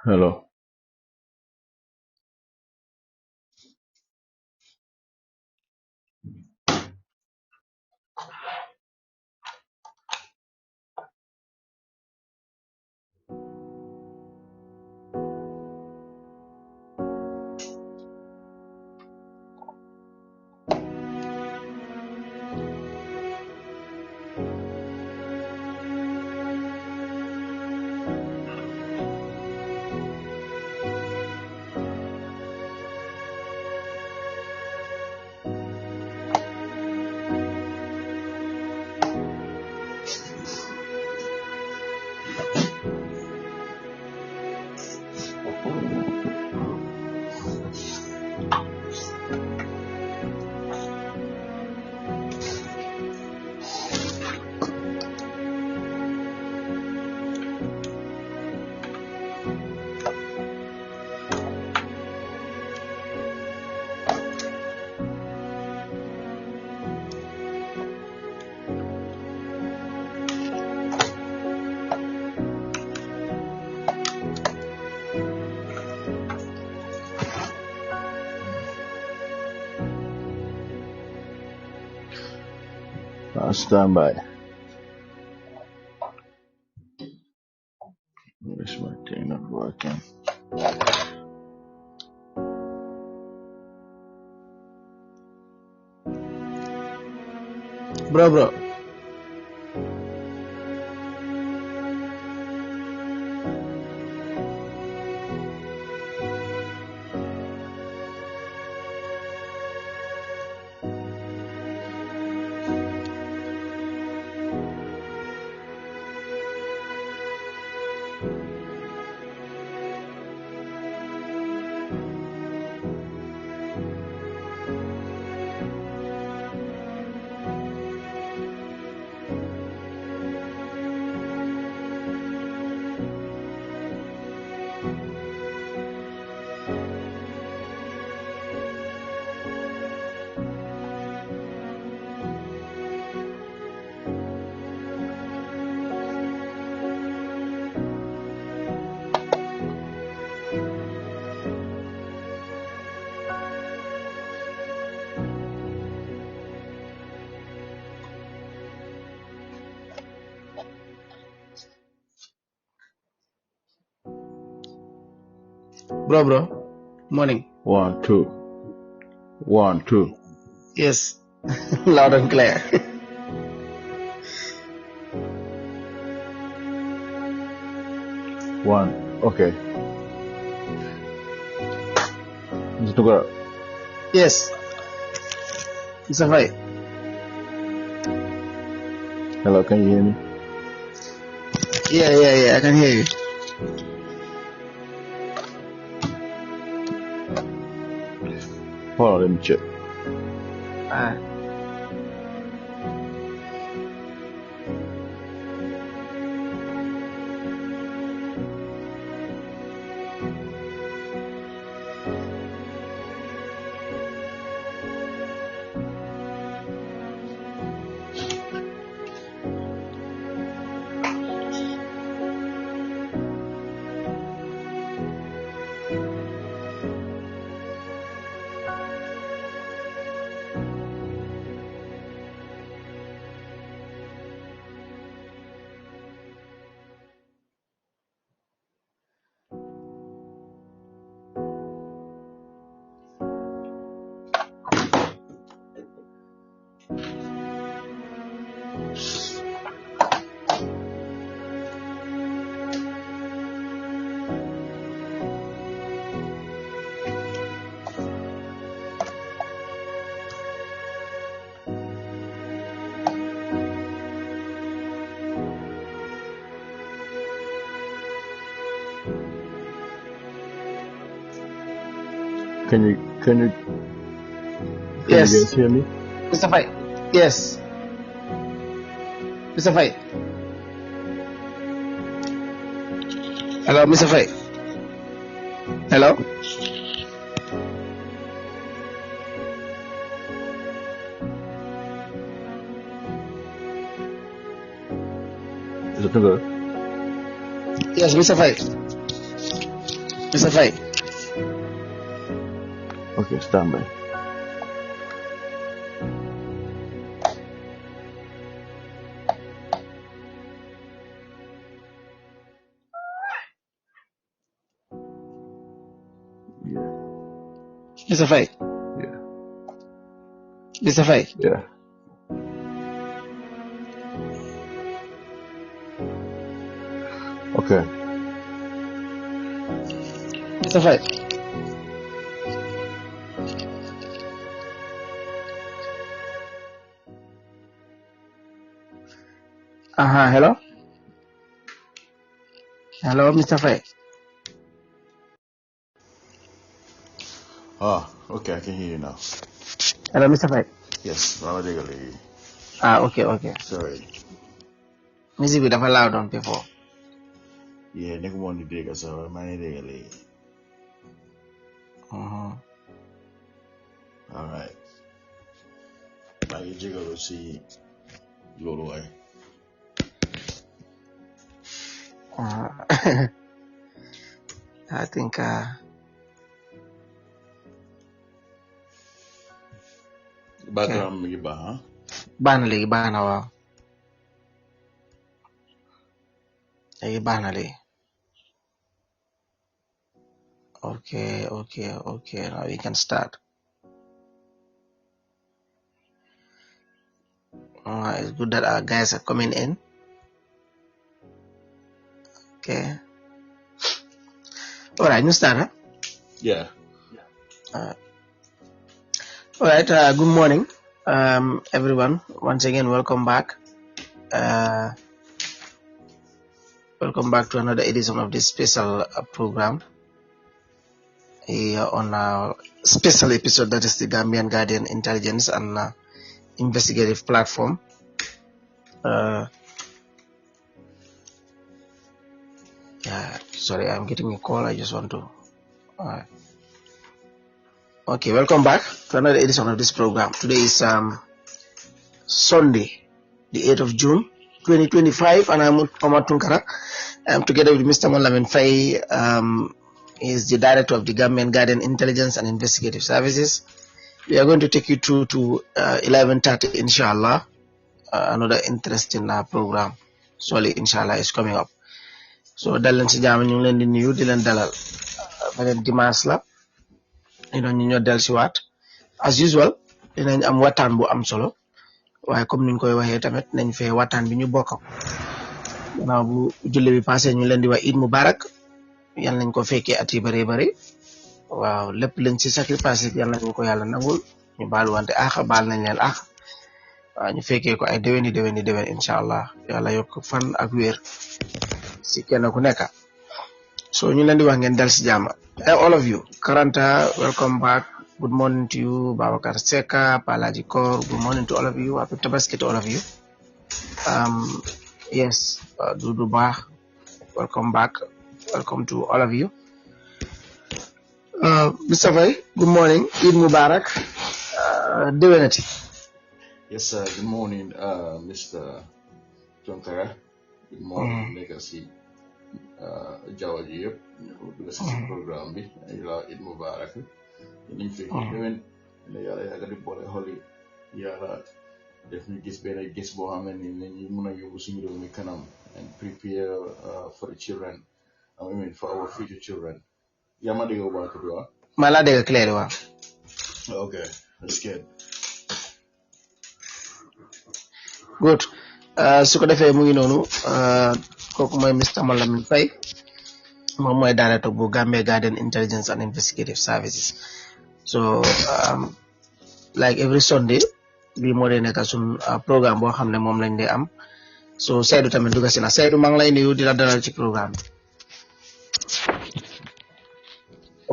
Hello. Stand by. Wish my thing not working. Bro. Bro. Morning. 1, 2. 1, 2. Yes, loud and clear. 1. Okay. Mr. Tugara. Yes, it's a fight. Hello, can you hear me? Yeah, I can hear you. Hold on, let me check. Ah, Can you Yes. guys hear me? Mr. Fight. Yes. Mr. Fight. Hello, Mr. Fight. Hello. Is it good? Yes, Mr. Fight. Mr. Fight. Okay, stand by. Yeah. Mr. Fight. Yeah. Mr. Fight. Yeah. Okay. Mr. Fight. Hello. Hello, Mr. Fight. Okay, I can hear you now. Hello, Mr. Fight. Yes, Mama Digali. Okay. Sorry. Music bi dafa loud on before. Yeah, next one you dig, so Mama Digali. Alright. Now you jiggle to see Lolo. I think Background me ba, huh? baax na léegi baax na waaw. Léegi baax na léegi. Okay. Now we can start. It's good that our guys are coming in. Okay. All right, you start, huh? Yeah. All right. Good morning, everyone. Once again, welcome back. Welcome back to another edition of this special program here on our special episode that is the Gambian Guardian Intelligence and Investigative Platform. Sorry, I'm getting a call. I just want to. Okay, welcome back to another edition of this program. Today is Sunday, the 8th of June, 2025, and I'm Omar Tunkara. I'm together with Mr. Monlamin Faye. He is the director of the Gambian Guardian Intelligence and Investigative Services. We are going to take you through to 11:30, inshallah. Another interesting program. Solely, inshallah, is coming up. So, dalen si jam ñu leen di nuyu di leen dalal. Beneen dimanche la. ñu ñoo del si waat. As usual, dinañ am waxtaan bu am solo. Waaye comme niñ koy waxee tamit nañ fee waxtaan bi ñu bokk. Gannaaw bu julli bi passé ñu leen di wax Eid Mubarak. Yal nañ ko fekkee at yi bari. Waaw lépp lañ ci sacrifice yal nañ ko yàlla nangul. Ñu baal wante baal nañ leen waaw ñu fekkee ko ay déwéni inshallah yàlla yokk fan ak wér si kenn ku nekk. So ñu leen di wax ngeen dal si jàmm. All of you, Karanta, welcome back. Good morning to you, Babakar Seka, Palaji Kor. Good morning to all of you. Happy Tabaski to all of you. Yes, Dudu Bah, welcome back. Welcome to all of you. Mr. Fay, good morning. Eid Mubarak. Divinity. Yes, sir. Good morning, Mr. Tunkara. Good morning, Legacy. Jawaji yëpp ñu ci programme bi ila Eid Mubarak ñu fi dewen ne yàlla yàgg di boole xol yi yàlla def ñu gis benn gis boo xam ne ñu mën a yóbbu suñu réew mi kanam and prepare for the children, I mean for our future children. yaa ma dégg bu baax tuuti waa ma laa dégg clair waa okay, that's good. Good. Su ko defee mu ngi noonu kooku mooy Mr. Monlamin Faye moom mooy director bu Gambia Guardian Intelligence and Investigative Services. So like every Sunday bii moo dee nekk suñ programme boo xam ne moom lañ dee am. So Seydou tamit dugg si na Seydou maa ngi lay nuyu di la dalal ci programme bi.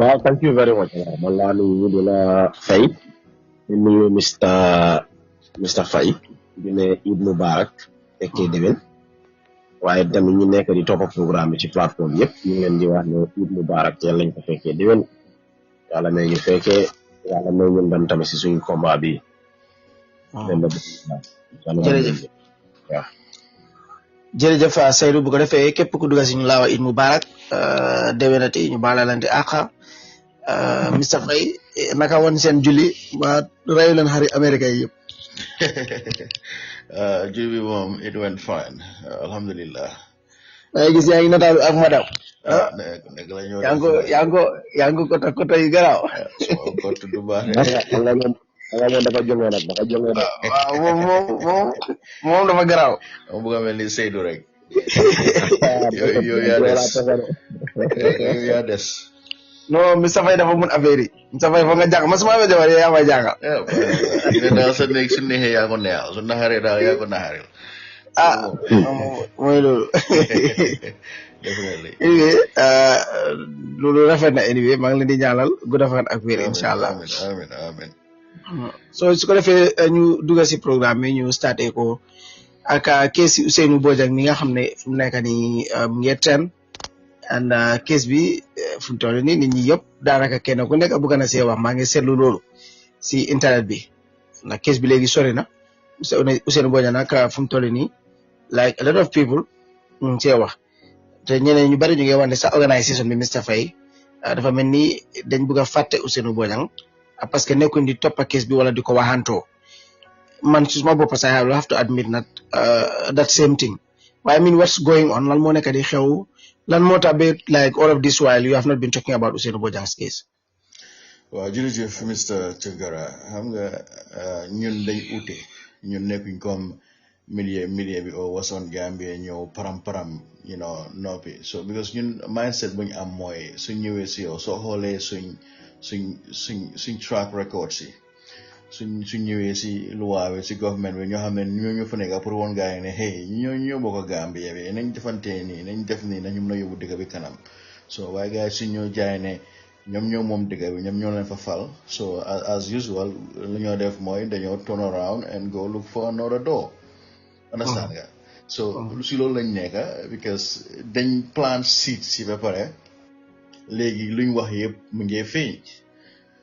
Well, thank you very much. Malani Wudula Faye, Mr. Faye, dine Eid Mubarak, fekkee déwén. Waaye tamit ñu nekk di topp programme bi ci plateforme yëpp ñu ngi leen di wax ne Eid Mubarak yàlla lañ ko fekkee déwén. Yàlla may ñu fekkee yàlla may ñu ndam tamit si suñu combat bi. jërëjëf waaw. jërëjëf Seydou bu ko defee képp ku dugg si ñu laawa Eid Mubarak déwénati ñu baalalante àqa Mr. Faye naka woon seen julli ba rayu leen xari Amérique yi yëpp. julli bi moom it went fine alhamdulillah. waaye gis yaa ngi nataalu ak madam. nekk la ñoo yaa ngi ko kota yu garaaw. so ko tudd baax nga moom dafa jonge nag dafa jonge nag. moom dafa garaaw. moom bëgg a mel ni Seydou rek. yow yaa des. non Mr. Faye dafa mun affaire yi. Mr. Faye foog nga jàng ma su ma amee jabar yaa may jàngal. ne daal sa néeg su neexee yaa ko neexal su naxaree daal yaa ko naxareel. mooy loolu. definitely. anyway loolu rafet na anyway maa ngi leen di ñaanal gudd fan ak wér incha allah. amiin. so su ko defee ñu dugg si programme bi ñu starté ko ak kees Ousainou Bojang mi nga xam ne fu mu nekk nii ngeen ten and kees bi fu mu toll nii nit ñi yëpp daanaka kenn ku nekk bëgg na see wax maa ngi seetlu loolu si internet bi ndax kees bi léegi sori na Ousainou Bojang nag fu mu toll nii like a lot of people ñu ngi see wax te ñeneen ñu bari ñu ngi wax ne sa organisation bi Mr. Faye dafa mel ni dañ bëgg a fàtte Ousainou Bojang parce que nekkuñ di toppa kees bi wala di ko waxantoo man ci suma bopp sax I have to admit that same thing. But I mean, what's going on? Lan moo nekk di xew lan moo tax ba like all of this while you have not been talking about Ousainou Bojang's case. waaw jërëjëf Mr. Tunkara xam nga ñun dañ ute ñun nekkuñ comme milieu bi o wasoon Gambie ñëw param noppi so because ñun mindset bu ñu am mooy suñ ñëwee si yow soo xoolee suñ track record si suñ ñëwee si loi bi si government bi ñoo xam ne ñoo fa nekk pour woon gaa yi ne hey ñoo bokk Gambie bi nañ defantee nii nañ def nii nañu mën a yóbbu dëkk bi kanam so waaye gaa yi suñ ñoo jaay ne ñoom ñoo moom dëkk bi ñoom ñoo leen fa fal so as usual lu ñoo def mooy dañoo turn around and go look for another door understand nga so si loolu lañ nekka because dañ plant seed si ba pare léegi luñ wax yëpp mu ngi feeñ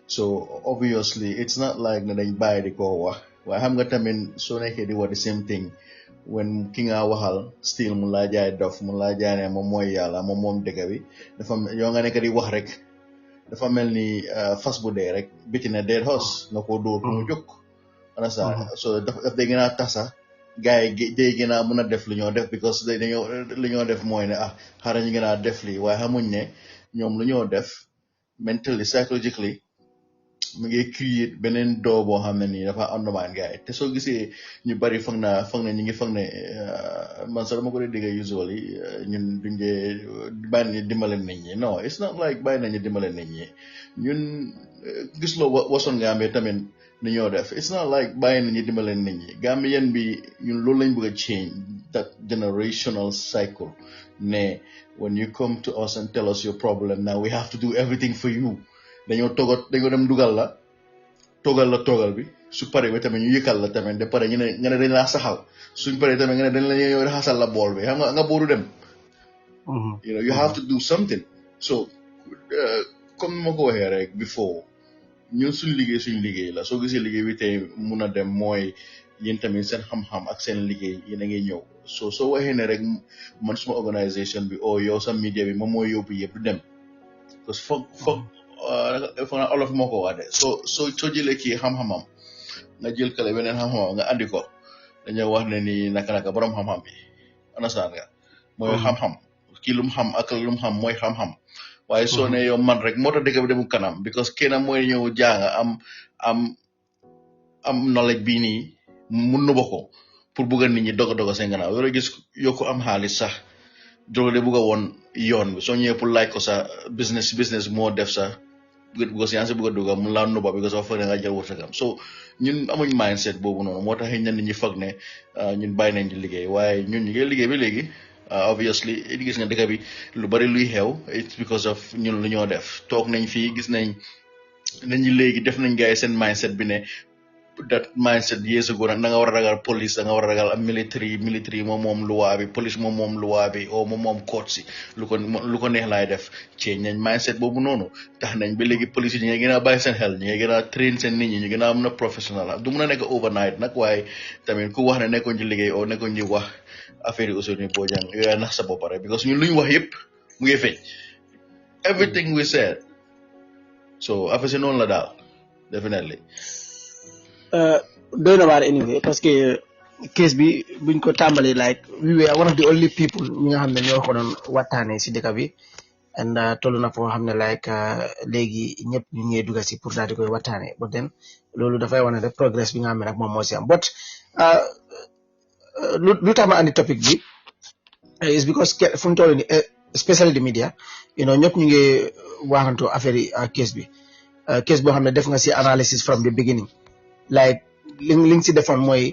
so obviously it's not like na dañ bàyyi di ko wax waaye xam nga tamit soo nekkee di wax the same thing when ki nga waxal still mun laa jaay dof mun laa jaay ne moom mooy yàlla moom dëkk bi dafa yoo nga nekk di wax rek dafa mel ni fas bu dee rek biti na dead horse nga ko dóor mu jóg understand so daf day gën a tasa gars yi day gën a mën a def lu ñoo def because lu ñoo def mooy ne xaaral ñu gën a def lii waaye xamuñ ne ñoom lu ñoo def mentally psychologically mu ngi create beneen doo boo xam ne nii dafa undermine gars yi te soo gisee ñu bari foog na ñu ngi foog ne man sax dama ko dee dégg usually ñun duñ dee bàyyi nañu dimbale nit ñi non it's not like bàyyi nañu dimbale nit ñi ñun gis loo wasoon Gambie tamit ni ñoo def it's not like bàyyi nañu dimbale nit ñi Gambien bi ñun loolu lañ bëgg a change that generational cycle ne when you come to us and tell us your problem now we have to do everything for you dañoo dem dugal la toogal bi su paree ba tamit ñu yëkkal la tamit de pare nga ne dañ laa saxal suñ paree tamit nga ne dañ la ñëw raxasal la bool bi xam nga booru dem you have to do something so comme ma ko waxee rek before ñun suñ liggéey la soo gisee liggéey bi tey mun a dem mooy yéen tamit seen xam-xam ak seen liggéey yéen a ngi ñëw soo waxee ne rek man suma organisation bi yow sa media bi moom mooy yóbbu yëpp du dem parce que foog naa olof moo ko wax de soo jëlee kii xam-xamam nga jël kale beneen xam-xamam nga andi ko dañoo wax ne ni naka borom xam-xam bi understand nga mooy xam-xam kii lu mu xam ak lu mu xam mooy xam-xam waaye soo ne yow man rek moo tax dëkk bi demul kanam because kenn mooy ñëw jàng am knowledge bii nii mun na ko pour bugg a nit ñi doga seen gannaaw yoo gis yokku am xaalis sax jóge de bugg a woon yoon bi soo ñëwee pour laaj ko sa business moo def sax because yaa ngi si bëgg a dugg mun laa nuba because of foog ne nga jël wërsëgam so ñun amuñ mindset boobu noonu moo tax ñenn ñi foog ne ñun bàyyi nañ di liggéey waaye ñun ñu ngi liggéey ba léegi obviously gis nga dëkk bi lu bari luy xew it's because of ñun lu ñoo def toog nañ fii gis nañ léegi def nañ gaay seen mindset bi ne that mindset years ago nag da nga war a ragal police da nga war a ragal military moom luwaa bi police moom luwaa bi o moom court si lu ko neex laay def change nañ mindset boobu noonu tax nañ ba léegi police yi ñu ngi gën a bàyyi seen xel ñu ngi gën a train seen nit ñi ñu gën a am na professionnel du mun a nekk overnight nag waaye tamit ku wax ne nekkoon ci liggéey o nekkoon ci wax affaire yi Ousainou Bojang yooyu nax sa bopp rek because ñun lu ñu wax yëpp mu ngi feeñ everything we said so affaire si noonu la daal definitely doy na waar anyway parce que case bi buñ ko tàmbali like we were one of the only people ñi nga xam ne ñoo ko doon waxtaanee si dëkk bi and toll na foo xam ne like léegi ñëpp ñu ngi dugg si pour daal di koy waxtaanee but then loolu dafay wane rek progress bi nga xam ne nag moom moo si am but lu tax ma andi topic bi is because fu mu toll nii especially the media you know ñëpp ñu ngi waxantoo affaire yi case bi case boo xam ne def nga si analysis from the beginning like li nga si defoon mooy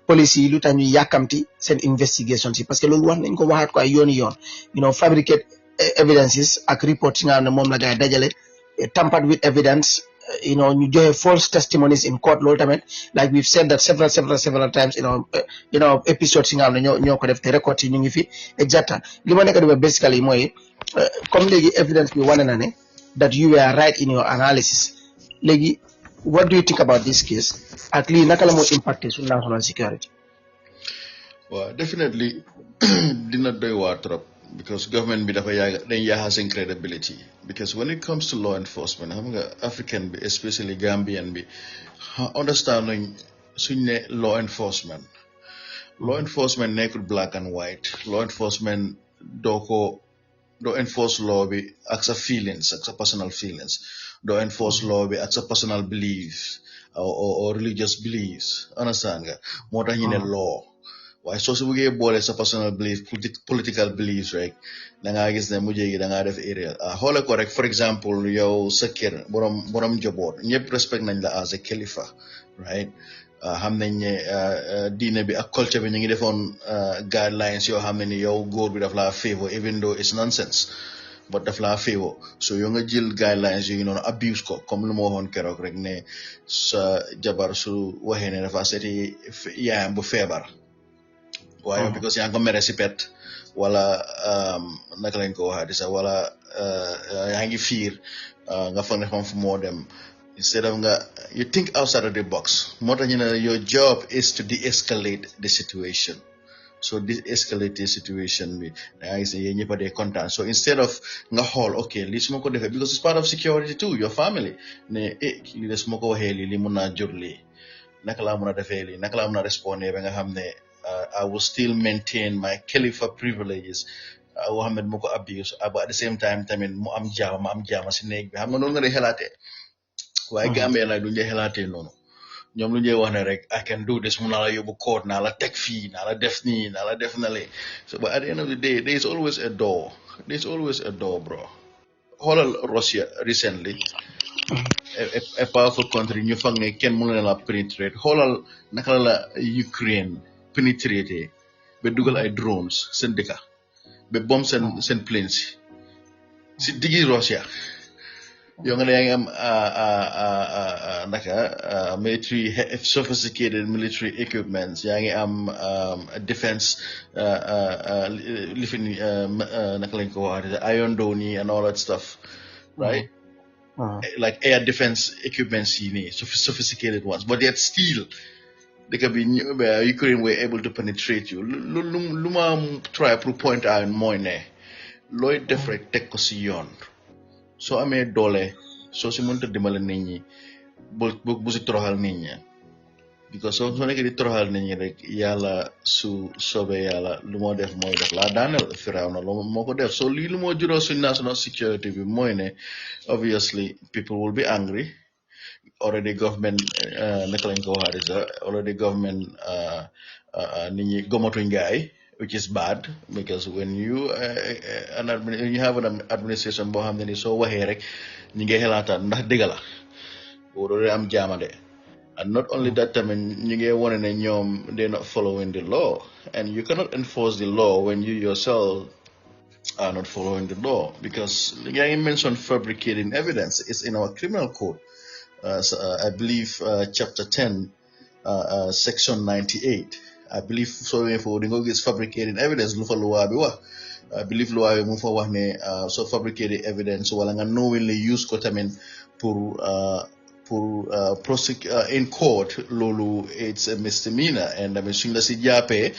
police yi lu tax ñu yàkkamti seen investigation si parce que loolu wax nañ ko waxaat ko ay yoon you know fabricate evidences ak reports yi nga xam ne moom la gars yi dajale tampered with evidence you know ñu joxe false testimonies in court loolu tamit like we've said that several times you know episodes yi nga xam ne ñoo ko def te records yi ñu ngi fi exactement li ma nekk di wax basically mooy comme léegi evidence bi wane na ne that you were right in your analysis léegi what do you think about this case ak lii naka la moo impacté sur national security well definitely dina doy waar trop because government bi dafa dañ yaaxa seen credibility because when it comes to law enforcement xam nga African bi especially Gambian bi understand nañ suñ ne law enforcement nekkul black and white law enforcement doo enforce law bi ak sa feelings ak sa personal feelings doo enforce law bi ak sa personal beliefs or religious beliefs understand nga moo tax ñu ne law waaye soo si bëggee boole sa personal belief political beliefs rek da ngaa gis ne mujjee gi da ngaa def erreur xoole ko rek for example yow sa kër borom njaboot ñëpp respect nañ la as a kilifa right xam nañ ne diine bi ak culture bi ñu ngi defoon guidelines yoo xam ne ni yow góor bi daf laa favor even though it's nonsense but daf laa favor so yow nga jël guidelines yooyu noonu abuse ko comme lu ma waxoon keroog rek ne sa jabar su waxee ne dafa seeti yaayam bu feebar waaye because yaa ngi ko mere si pet wala naka lañ ko waxaati sax wala yaa ngi fiir nga foog ne xam fu moo dem instead of you think outside of the box moo tax ñu ne your job is to de-escalate the situation so de-escalate the situation bi da gis ne yéen ñëpp a dee kontaan so instead of nga xool okay lii su ma ko defee because it's part of security too your family ne lii de su ma ko waxee lii mun naa jur lii naka laa mun a defee lii naka laa mun a respondé ba nga xam ne I will still maintain my Khalifa privileges woo xam ne du ma ko abuse but at the same time tamit ma am jaama si néeg bi xam nga noonu nga dee xelaatee waaye Gambia nag du ñu xelaatee noonu ñoom lu ñuy wax ne rek I can do this mun naa la yóbbu court naa la teg fii naa la def nii naa la def na le so but at the end of the day there is always a door bro xoolal Russia recently a powerful country ñu fag ne kenn mënu leen la penetrate xoolal naka la Ukraine penetrate ba dugal ay drones seen dëkka ba bomb seen planes si diggi Russia yow nga ne yaa ngi am military sophisticated military equipments yaa ngi am defense lifin naka lañ ko waxee Iron Dome and all that stuff right like air defense equipments yi nii sophisticated ones but yet still Ukraine were able to penetrate you lu ma try pour point out mooy ne looy def rek teg ko si yoon soo amee doole soo si mënta dimbale nit ñi bu si toroxal nit ñi because soo nekkee di toroxal nit ñi rek yàlla su soobee yàlla lu moo def mooy def laa daaneel Firawna lu moo ko def so lii lu moo jural suñ national security bi mooy ne obviously people will be angry already government naka lañ ko waxaati sax already government nit ñi gomatuñ gaay which is bad because when you have an administration boo xam ne ni soo waxee rek ñi ngay xelaataat ndax dëgg la boo doon am jaamade And not only that, I mean, they're not following the law. And you cannot enforce the law when you yourself are not following the law. Because I mentioned fabricating evidence. It's in our criminal code. I believe chapter 10, section 98. I believe so for the fabricating evidence. I believe law move forward so fabricated evidence wala nga knowingly use ko tamit pour prosecute in court lolu it's a misdemeanor and I mean suñ la si jappé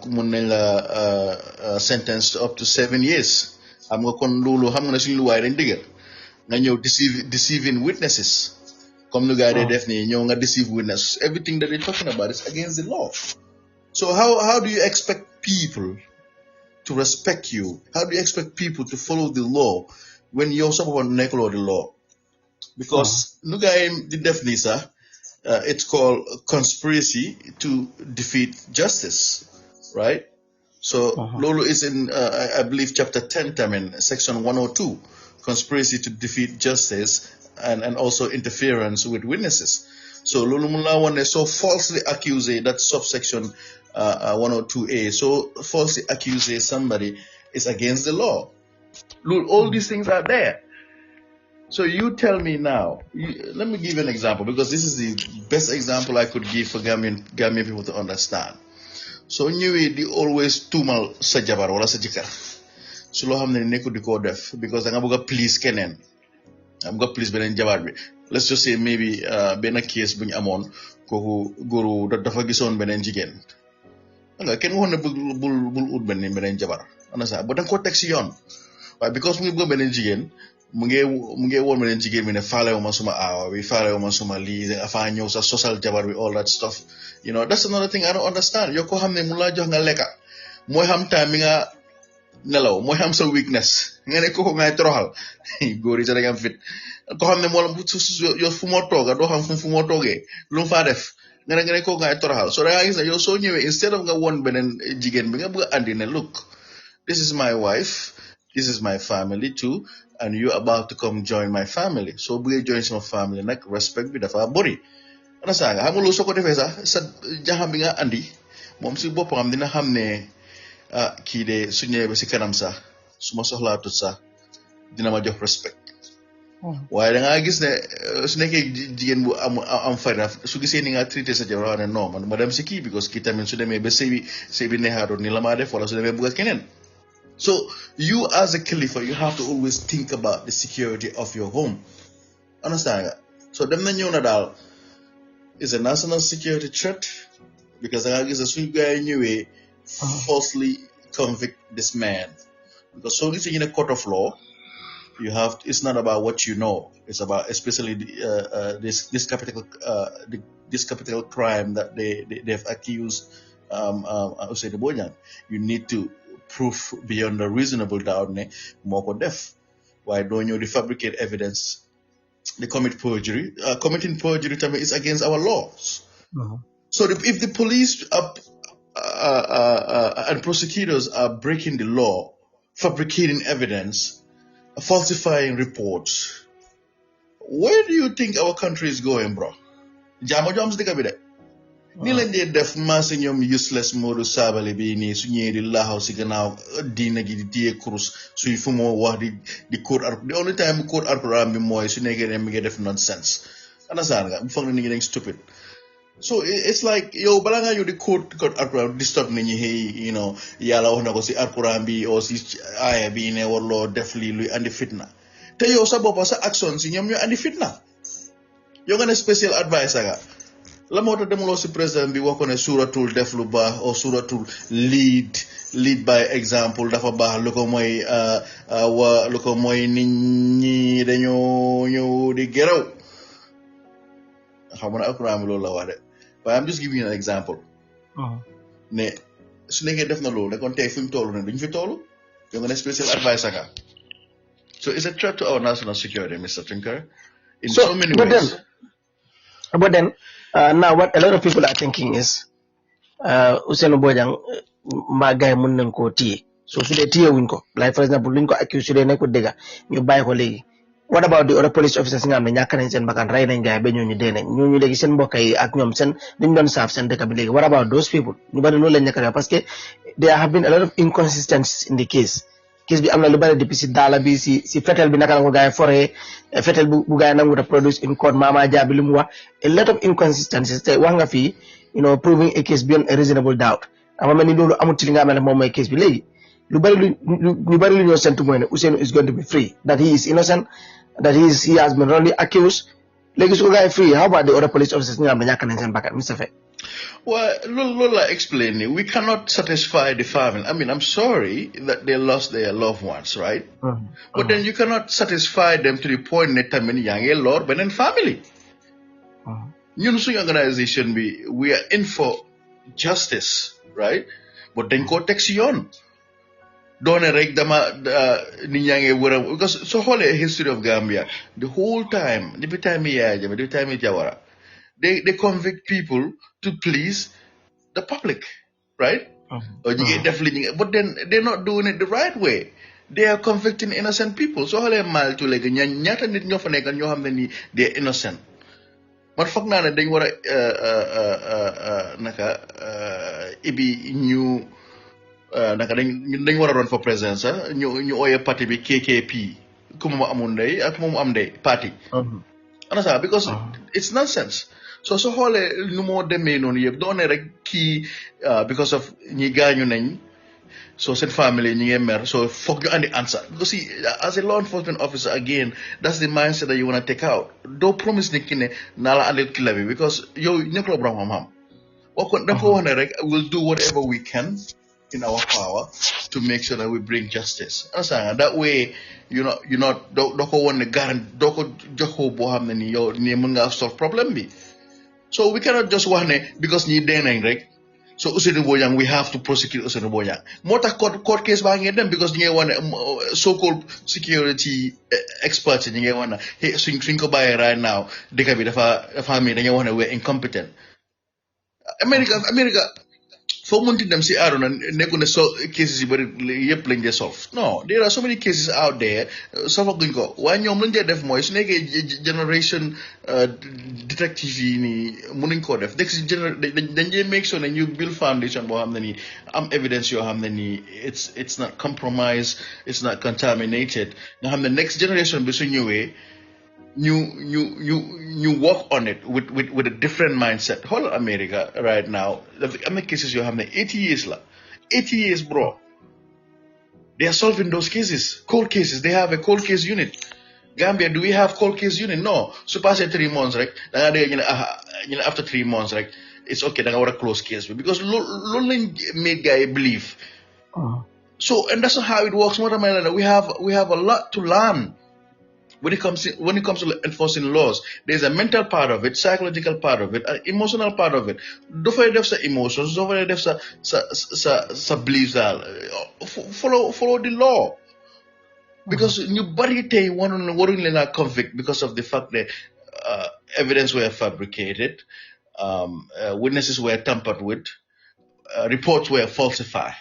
mun nañ la sentenced up to 7 years xam nga kon lolu xam nga suñ luwaay dañ digal nga ñew deceiving witnesses comme nu gaay day def ni ñew nga deceive witness everything that they're talking about is against the law. So how do you expect people to respect you? How do you expect people to follow the law when you're someone who neglect the law? Because it's called conspiracy to defeat justice, right? So Lolo is in, I believe, chapter 10, section 102, conspiracy to defeat justice and also interference with witnesses. So Lolo Mula so falsely accused that subsection 102A, so falsely accuse somebody is against the law. Look, all these things are there. So you tell me now, let me give you an example, because this is the best example I could give for Gambian people to understand. So ñëwee di always tuumal sa jabar wala sa jëkkër su loo xam ne nekkul di ko def because da nga bëgg a please keneen am nga please beneen jabar bi. Let's just say maybe benn case bu ñu amoon kooku góoru dafa gisoon beneen jigéen nga kenn waxoon ne bul ut beneen jabar ana sa ba danga ko teg si yoon waaye because mu ngi bëgg beneen jigéen mu ngi woon beneen jigéen bi ne faalewu ma suma aawa bi faalewu ma suma lii afa ñëw sa social jabar bi all that stuff, you know. That's another thing I don't understand. Yoo ko xam ne mu laa jox nga lekka mooy xam time bi nga nelaw mooy xam sa weakness nga ne kooku ngay toroxal góor yi sa danga am fit ko xam ne moo la yow fu moo tooga doo xam fu moo toogee lu mu faa def nga ne kooku ngay toroxal. So da nga gis ne yow soo ñëwee instead of nga woon beneen jigéen bi nga bëgg a andi ne look, this is my wife, this is my family too, and you about to come join my family. So bëggee join sama family nag respect bi dafa bëri ana saaga xam nga loolu soo ko defee sax sa jaxam bi nga andi moom si boppam dina xam ne kii de su ñëwee ba si kanam sax su ma soxlaa tut sax dina ma jox respect. waaye da ngaa gis ne su nekkee jigéen bu am fayda su gisee ni nga traité sa jabar ne non man ma dem si kii because kii tamit su demee ba sëy bi neexaatoon ni la maa def wala su demee bugg a keneen. So you as a Khalifa, you have to always think about the security of your home. Understand? So dem na ñëw na daal is a national security threat because da nga gis ne suñu gars yi ñëwee falsely convict this man. Because so it's in a court of law, you have it's not about what you know. It's about especially this capital crime that they've accused Ousainou Bojang. You need to prove beyond a reasonable doubt ne moko def. Why don't you fabricate evidence? They commit perjury. Committing perjury is against our laws. So if the police and prosecutors are breaking the law, fabricating evidence, falsifying reports, where do you think our country is going, bro? Jamo joms dika bi de ni lañ dee def maase ñoom useless Modou Sabally bi nii su ñëwee di laaxaw si gannaaw diina gi di téye kurus suy fu moo wax di code the only time code Alquran bi mooy su nekkee ne mi ngi def nonsense understand nga bu foog ne nit ñi dañ stupid. So it's like yow balaa ngaa ñëw di code Alquran di stop nit ñi hey you know yàlla wax na ko si Alquran bi o si aaya bi ne warloo def lii luy andi fitna te yow sa boppa sa action si ñoom ñoo andi fitna yow nga ne special adviser nga la moo tax demuloo si président bi wax ko ne suratul def lu baax o suratul lead by example dafa baax lu ko mooy nit ñi dañoo ñëw di geraw xam nga ne Alquran bi loolu la wax de waaye I'm just giving you an example ne su nekkee def na loolu ne kon tey fu ñu toll ne duñ fi toll yow nga ne special adviser nga. So it's a threat to our national security, Mr. Tunkara, in so many ways. But then now what a lot of people are thinking is Ousainou Bojang mbaa gaay mën nañ koo téye so su dee téye wuñ ko like for example luñ ko accuse su dee nekkul dëgg ñu bàyyi ko léegi what about the other police officers nga xam ne ñàkk nañ seen bakkan rey nañ gaay ba ñooñu dee nañ ñooñu léegi seen mbokk yi ak ñoom seen liñ doon saaf seen dëkk bi léegi what about those people ñu bari loolu lañ nekk def parce que there have been a lot of inconsistencies in the case bi am na lu bari depuis si daala bi si fetel bi naka la ko gaay foree fetel bu gaay nangu ta produce in court Mama Jaabi li mu wax a lot of inconsistencies te wax nga fii proving a case beyond a reasonable doubt ama mel ni loolu amul ci li nga xam ne moom mooy case bi léegi lu bari lu ñoo sentu mooy ne Ousainou is going to be free, that he is innocent, that he has been wrongly accused. Léegi su ko guy free, how about the other police officers ñi nga xam ne ñàkk nañ seen bakkan, Mr. Faye? Well, Lola explained it. We cannot satisfy the family. I mean, I'm sorry that they lost their loved ones, right? But then you cannot satisfy them to the point that young Lord, but then family. Ñun suñu organization we are in for justice, right? But then ko teg si yoon. Doone rek dama nit ñaa ngi wër because so xoolee history of Gambia the whole time depuis time Yaya Jammeh depuis time Jawara they convict people to please the public, right? Or ñu ngi def li ñu but then they're not doing it the right way. They are convicting innocent people. So xoolee Maltu léegi ñaata nit ñoo fa nekk ñoo xam ne nii they are innocent. Man foog naa ne dañ war a naka ibi ñu naka dañ war a run for president sax ñu ooyee parti bi KKP ku mu amul ndey ak mu am ndey parti understand because it's nonsense so xoolee nu moo demee noonu yëpp doone rek kii because of ñi gaañu nañ so seen family ñi ngi mer so foog ñu andi answer because see as a law enforcement officer again that's the mindset that you want to take out doo promise ni ki ne naa la andil kila bi because yow nekkuloo borom xam-xam waxoon da ko wax ne rek we'll do whatever we can in our power to make sure that we bring justice. Understand? That way, you're not don't want to guarantee don't joko bo xamne ni yow ni mën nga solve problem bi. So we cannot just wax ne because ñi dee nañ rek so Ousainou Bojang we have to prosecute Ousainou Bojang. Moo tax court case baa ngeen dem because ñi ngay wax ne so-called security experts ñi ngay wax ne hey suñ ko bàyyee right now dëkk bi dafa mi dañuy wax ne we're incompetent. America foo mënti dem si àdduna nekku ne so cases yi bëri yëpp lañ dee solve no there are so many cases out there solve guñ ko waaye ñoom lañ dee def mooy su nekkee generation detective yi nii mënuñ koo def dañ dee make sure ne ñu build foundation boo xam ne nii am evidence yoo xam ne nii it's not compromised it's not contaminated nga xam ne next generation bi su ñëwee you work on it with a different mindset. Whole America right now, how many cases you have? 80 years, 80 years, bro. They are solving those cases, cold cases. They have a cold case unit. Gambia, do we have cold case unit? No. So past 3 months, right? After 3 months, right? It's okay. Then I want a close case because Lulling made guy believe. So and that's not how it works. We have a lot to learn. When it comes to enforcing laws, there's a mental part of it, psychological part of it, an emotional part of it. Do for the emotions, do for the beliefs. Follow the law, because nobody tell one convict because of the fact that evidence were fabricated, witnesses were tampered with, reports were falsified.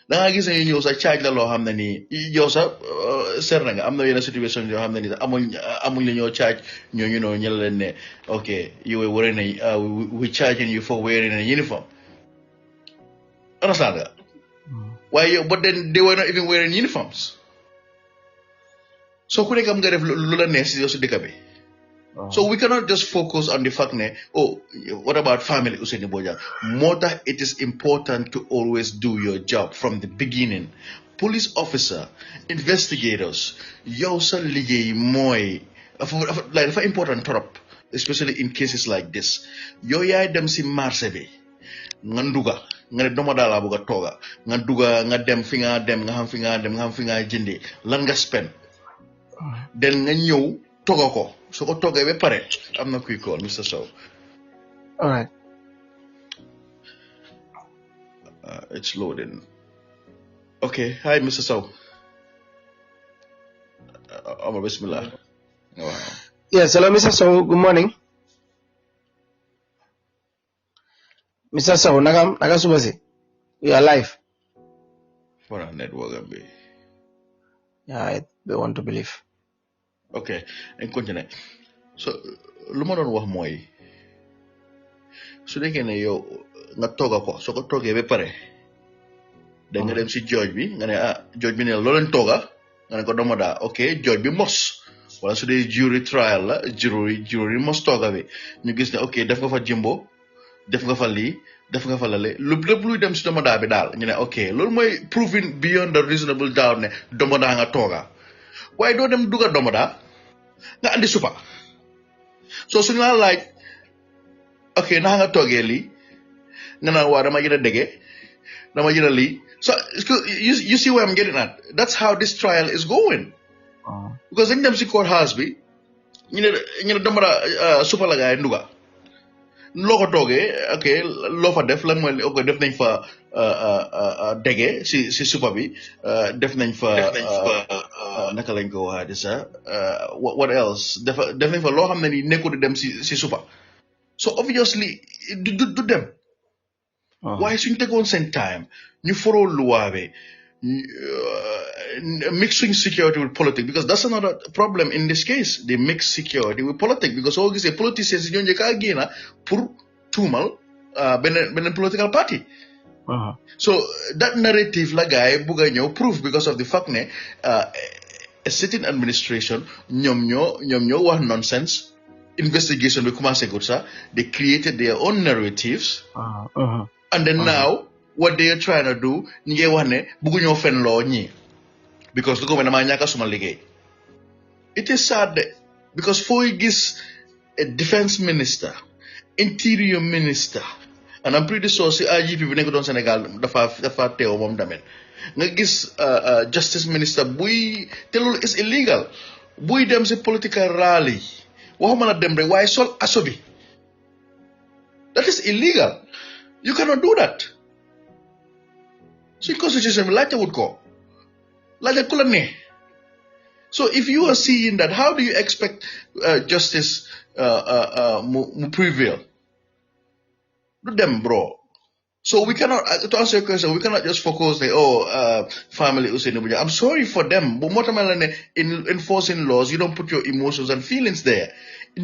Da nga gis ne ñëw sa charge la loo xam ne nii yow sax seet na nga am na yenn situation yoo xam ne nii sax amuñ la ñoo charge ñooñu noonu ñu leen ne ok you were wearing we charging you for wearing a uniform. Understand nga? Waaye yow but then they were not even wearing uniforms. So ku nekk am nga def lu la neex si yow si dëkk bi. So we cannot just focus on the fact that, what about family Ousainou Bojang? More that it is important to always do your job from the beginning. Police officer, investigators, yow sa liggéey mooy dafa important trop, especially in cases like this. Yow yaay dem si marché bi nga nduga nga ne doma daala bëgg a tooga nga duga nga dem fi nga dem nga xam fi nga dem nga xam fi nga jëndee lan nga spend den nga ñëw toga ko so ko toga be pare am na kuy call Mr. Sow. All right. It's loading. Okay, hi Mr. Sow. Bismillah. Wow. Yes, hello Mr. Sow, good morning. Mr. Sow, naga suba si. You are live. For a network, yeah, they want to believe. ok dañ continuer so lu ma doon wax mooy su nekkee ne yow nga tooga ko soo ko toogee ba pare da nga dem si jooj bi nga ne jooj bi ne loo leen tooga nga ne ko dama daa ok jooj bi mos wala su dee jury trial la jury mos tooga bi ñu gis ne ok def nga fa jimbo def nga fa lii def nga fa lale lépp luy dem si domodaa bi daal ñu ne ok loolu mooy proving beyond the reasonable doubt ne domodaa nga tooga waaye doo dem duga domodaa nga andi supa so suñu la laaj ok ndax nga toogee lii nga naan waa dama jël a dege dama jël a lii so you see where I'm getting at that's how this trial is going because dañ dem si courthouse bi ñu ne domodaa supa la gaay nduga loo ko toogee ok loo fa def lan mooy ok def nañ fa dege si supa bi def nañ fa naka lañ ko waxaati sax what else def nañ fa loo xam ne ni nekkul di dem si supa so obviously du dem waaye suñ tegoon seen time ñu foroo luwaabe mixing security with politics because that's another problem in this case they mix security with politics because soo gisee politicians yi ñoo njëkk a génn pour tuumal beneen political party so that narrative la guy bugg a ñëw proof because of the fact ne a sitting administration ñoom ñoo wax nonsense investigation bi commencé gut sax they created their own narratives and then now what they are trying to do ñi ngay wax ne bugguñoo fen loo ñi because lu ko mel damaa ñàkk suma liggéey it is sad because fooy gis a defense minister interior minister and I'm pretty sure si IGP bi nekk doon Sénégal dafa teew moom tamit nga gis justice minister buy te loolu is illegal buy dem si political rally waxuma la dem rek waaye sol aso bi that is illegal you cannot do that suñ constitution bi laajte wut ko laajte ku la ne so if you are seeing that how do you expect justice mu prevail do them bro so we cannot to answer your question we cannot just focus like family Ousainou Bojang I'm sorry for them but moo tax la ne in enforcing laws you don't put your emotions and feelings there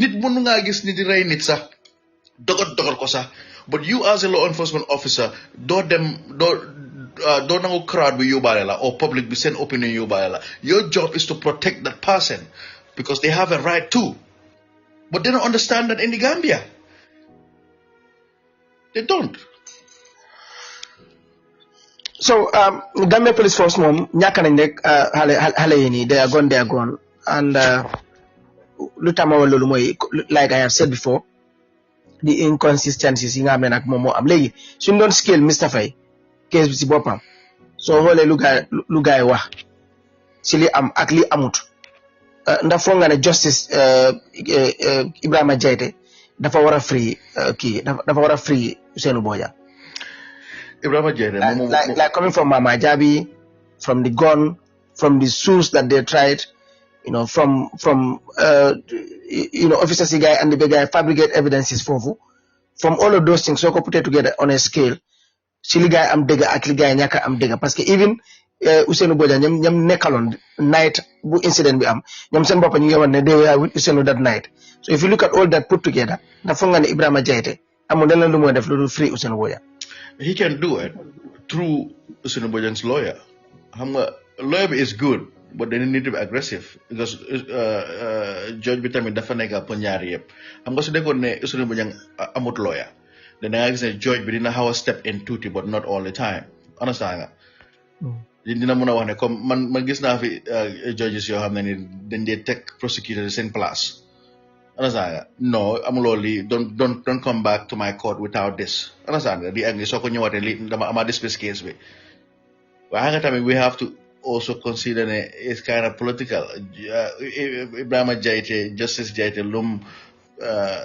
nit mënu ngaa gis nit di rey nit sax dogot ko sax but you as a law enforcement officer doo nangu crowd bi yóbbaale la or public bi seen opinion yóbbaale la your job is to protect that person because they have a right to but they don't understand that in the Gambia they don't so Gambia Police Force moom ñàkk nañ rek xale yi nii they are gone and lu tax ma wax loolu mooy like I have said before the inconsistencies yi nga xam ne nag moom moo am léegi suñ doon scale Mr Faye case bi si boppam soo xoolee lu gaay wax si li am ak li amut ndax foog nga ne justice Ibrahima Jaiteh dafa war a free dafa war a free Ousainou Bojang Ibrahima Jaiteh like coming from Mama Jabi from the gun from the shoes that they tried from officers yi guy and the guy fabricate evidences foofu from all of those things soo ko put together on a scale si li gaay am dëgg ak li gaay ñàkk am dëgg parce que even Ousainou Bojang ñoom nekkaloon night bu incident bi am ñoom seen bopp ñu ngi wax ne they were with Ousainou that night so if you look at all that put together ndax foog nga ne Ibrahima Jaiteh amul leneen lu muy def lu dul free Ousainou Bojang he can do it through Ousainou Bojang's lawyer xam nga lawyer bi is good but they need to be aggressive because judge bi tamit dafa nekk pour ñaari yëpp xam nga su nekkoon ne Ousainou Bojang amut lawyer danga gis ne judge bi dina xaw a step in tuuti but not all the time understand nga dina mën a wax ne comme man gis naa fi judges yoo xam ne ni dañ dee teg prosecutor seen place understand nga no amuloo lii don't come back to my court without this understand nga di ak soo ko ñëwaatee lii dama ama dispute case bi waaye nga tamit we have to also consider ne it's kind of political Ibrahima Jaiteh Justice Jaiteh lum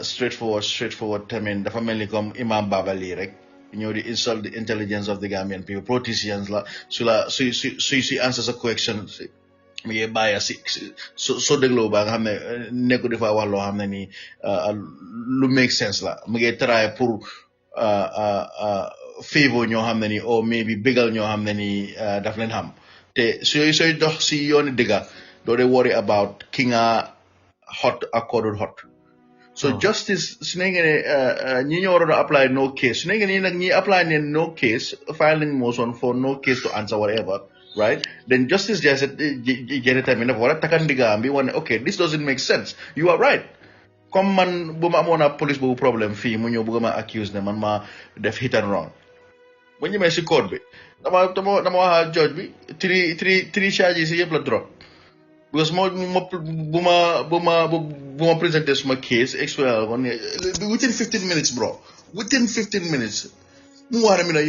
straightforward tamit dafa mel ni comme Imam Babali rek ñëw di insult the intelligence of the Gambian people politicians la su answer sa question mi ngi bàyyi soo dégloo ba nga xam ne nekku dafa wax loo xam ne ni lu make sense la mi ngi try pour favor ñoo xam ne ni or maybe bégal ñoo xam ne ni daf leen xam te sooy dox si yooni dëgga doo dee worry about ki nga hot accorded hot. So justice ñi ñoo waroon apply no case su nekkee nag ñi apply ne no case filing motion for no case to answer whatever, right? Then justice just jene tamit dafa war a takandigaam bi wane okay, this doesn't make sense, you are right. Comme man bu ma amoon a police boobu problème fii mu ñëw bëgg ma accuse ne man ma def hit and run bu ñëmee si court bi dama wax judge bi three charges yi yëpp la drop. Because buma presented my case, within 15 minutes, bro. Within 15 minutes. You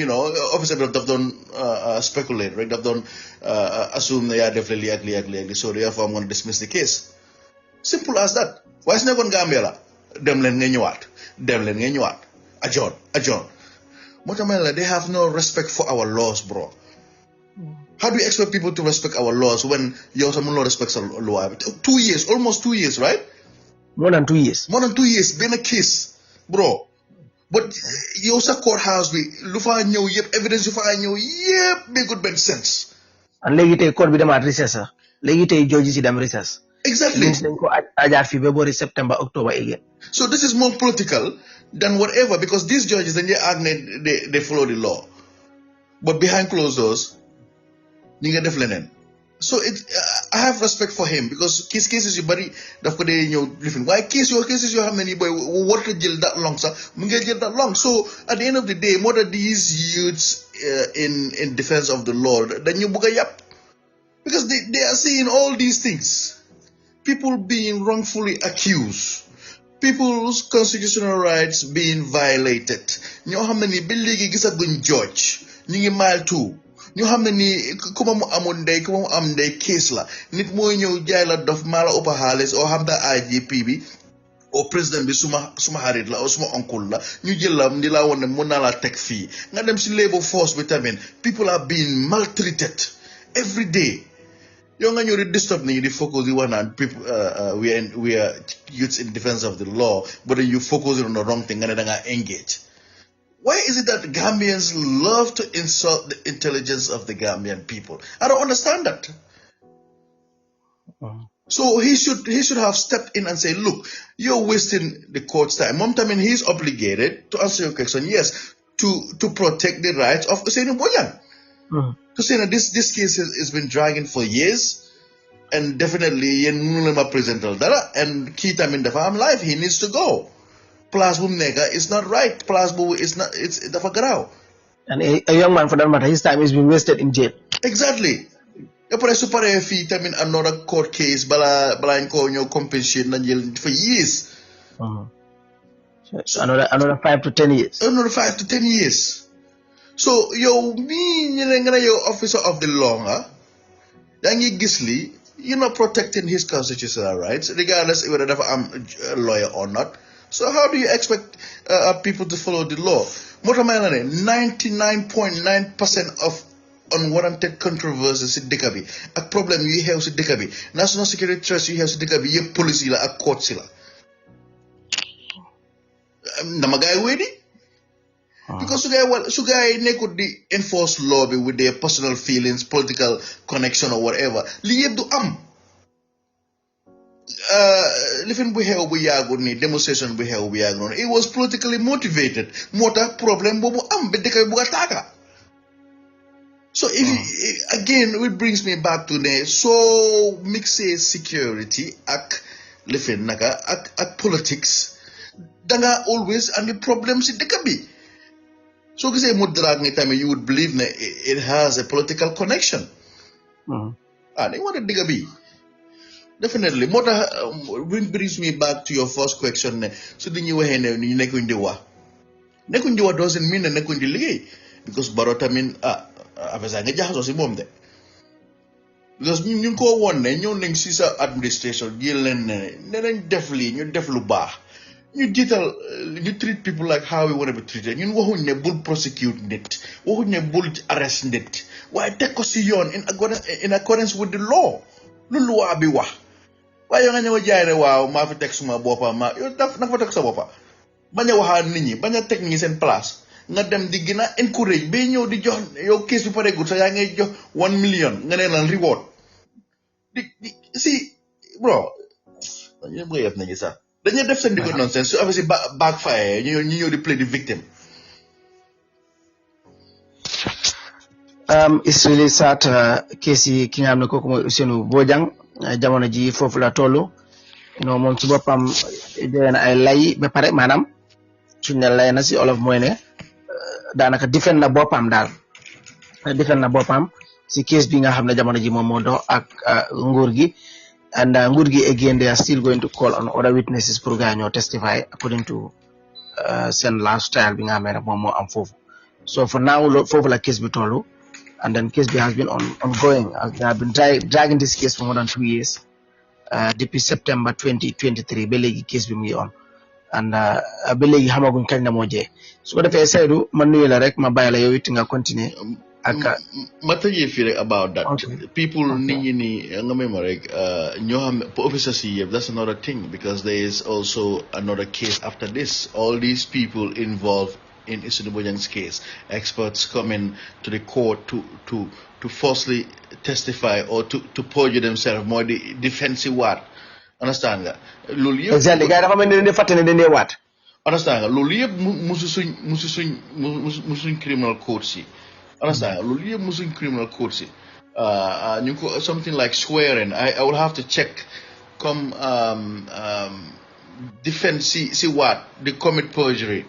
know, officer have done speculate, right? They've done assume they are definitely ugly. So therefore I'm going to dismiss the case. Simple as that. Why is never Gambia? Demlen ngenyuat. Ajon. Motamela, they have no respect for our laws, bro. How do you expect people to respect our laws when someone respects our law? 2 years, almost 2 years, right? More than 2 years. More than 2 years, been a case, bro. But sa courthouse, lufa ñew yep evidence yu fa ñew yep be good bad sense. And legi tay court bi dem at recess. Legi tay judge ci dem recess. Exactly. Dañ ko ajaat fi be bori September, October again. So this is more political than whatever because these judges they follow the law. But behind closed doors, so I have respect for him because cases you bari daf ko dey ñew different. Why cases you have many boy what to jail that long sir mu ngi jail that long. So at the end of the day, more of these youths in defense of the Lord then you buga yap because they are seeing all these things. People being wrongfully accused. People's constitutional rights being violated. Ñoo xamni ba legi gisaguñ judge. Ñi ngi mile 2. ñu xam ne nii ku ma mu amoon ndey ku ma mu am ndey case la nit mooy ñëw jaay la dof maa la ëpp xaalis oo xam da IGP bi oo président bi suma xarit la oo suma oncle la ñu jël la ndi laa woon ne mën naa laa teg fii nga dem si labor force bi tamit people are being maltreated every day yow nga ñëw di disturb nit ñi di focus di wax naan people we are youths in defense of the law but then you focus on the wrong thing nga ne da ngaa engage. Why is it that Gambians love to insult the intelligence of the Gambian people? I don't understand that. So he should have stepped in and say, look, you're wasting the court's time. Momtamin, he's obligated to answer your question, yes, to protect the rights of Hussein Boyan. To say that this case has been dragging for years, and definitely and Keitamin the farm life, he needs to go. Plus boom nega is not right. Plus boom is not it's the fagrao. And a young man for that matter, his time is being wasted in jail. Exactly. Après super fi tamin another court case bala ko ñoo compensate na jail for years. So another 5 to 10 years. Another 5 to 10 years. So yo me nga yo officer of the law yangi gisli you're not protecting his constitutional rights regardless whether I'm a lawyer or not. So how do you expect people to follow the law? 99.9% of unwarranted controversies in dëkk bi ak problème yu xew si dëkk bi national security threats yu xew si dëkk bi yëpp police yi la ak court si la dama gaay wéedi because su gaay nekkul di enforce law bi with their personal feelings political connection or whatever li yëpp du am living bu xew bu yàggul ni demonstration bu xew bu yàggul noonu it was politically motivated moo tax problème boobu am ba dëkk bi bu taaka so again it brings me back to ne so mixé security ak living naka ak politics danga always andi problem si dëkk bi so gisee mu drag ni tamit you would believe ne it has a political connection dañ war a dëkk bi definitely moo tax brings me back to your first question ne su di ñu waxee ne ñu nekkuñ di wax doesn't mean ne nekkuñ di liggéey because Barrow tamit affaire nga jaxasoo si moom de because ñu ngi ko woon ne ñëw nañ si sa administration jël leen ne nañ def lii ñu def lu baax ñu jiital ñu treat people like how we want to be treated ñun waxuñ ne bul prosecute nit waxuñ ne bul arrest nit waaye teg ko si yoon in accordance with the law lu loi bi wax waaye yoo nga ñëw jaay ne waaw maa fi teg suma boppa yow na fa teg sa boppa bañ a waxaat nit ñi bañ a teg nit ñi seen place nga dem di gën a encourage ba ñëw di jox yow case bi pare sax yaa ngay jox 1 million nga ne lan reward di si bro ñu bëgg def nañu sax dañuy def seen diggu nonsense su affaire si backfire ñu ñëw di play di victim. It's really sad case yi ki nga xam ne kooku mooy Ousainou Bojang jamono ji foofu la toll moom ci boppam joxe na ay lay ba pare maanaam suñ ne lay na si olof mooy ne daanaka defend na boppam daal defend na boppam si case bi nga xam ne jamono ji moom moo dox ak nguur gi and nguur gi again they are still going to call on other witnesses pour gaa ñoo testify according to seen lifestyle bi nga xam ne moom moo am foofu so for now foofu la case bi toll. And then case has been ongoing. They have been dragging this case for more than 2 years. Depuis September 2023, belegi case bi mu on. And belegi hamaguñ kañ la mo jé. Su ko defé Seydou man nuyu la rek ma bayila yow it nga continuer ak ma tëjee fii rek about that. People nit ñi ni nga may ma rek ñoo xam officers yi yëpp that's another thing because there is also another case after this. All these people involved in Ousainou Bojang's case, experts coming to the court to falsely testify or to perjure themselves more the defensive word. Understand nga? Loolu yëpp exactly gars dafa mel ni dañuy fàtte ne dañuy waat. Understand nga? Loolu yëpp musu suñ criminal courts yi. Understand nga? Loolu yëpp musu suñ criminal courts yi. ñu ko something like swearing. I will have to check comme defense si what they commit perjury.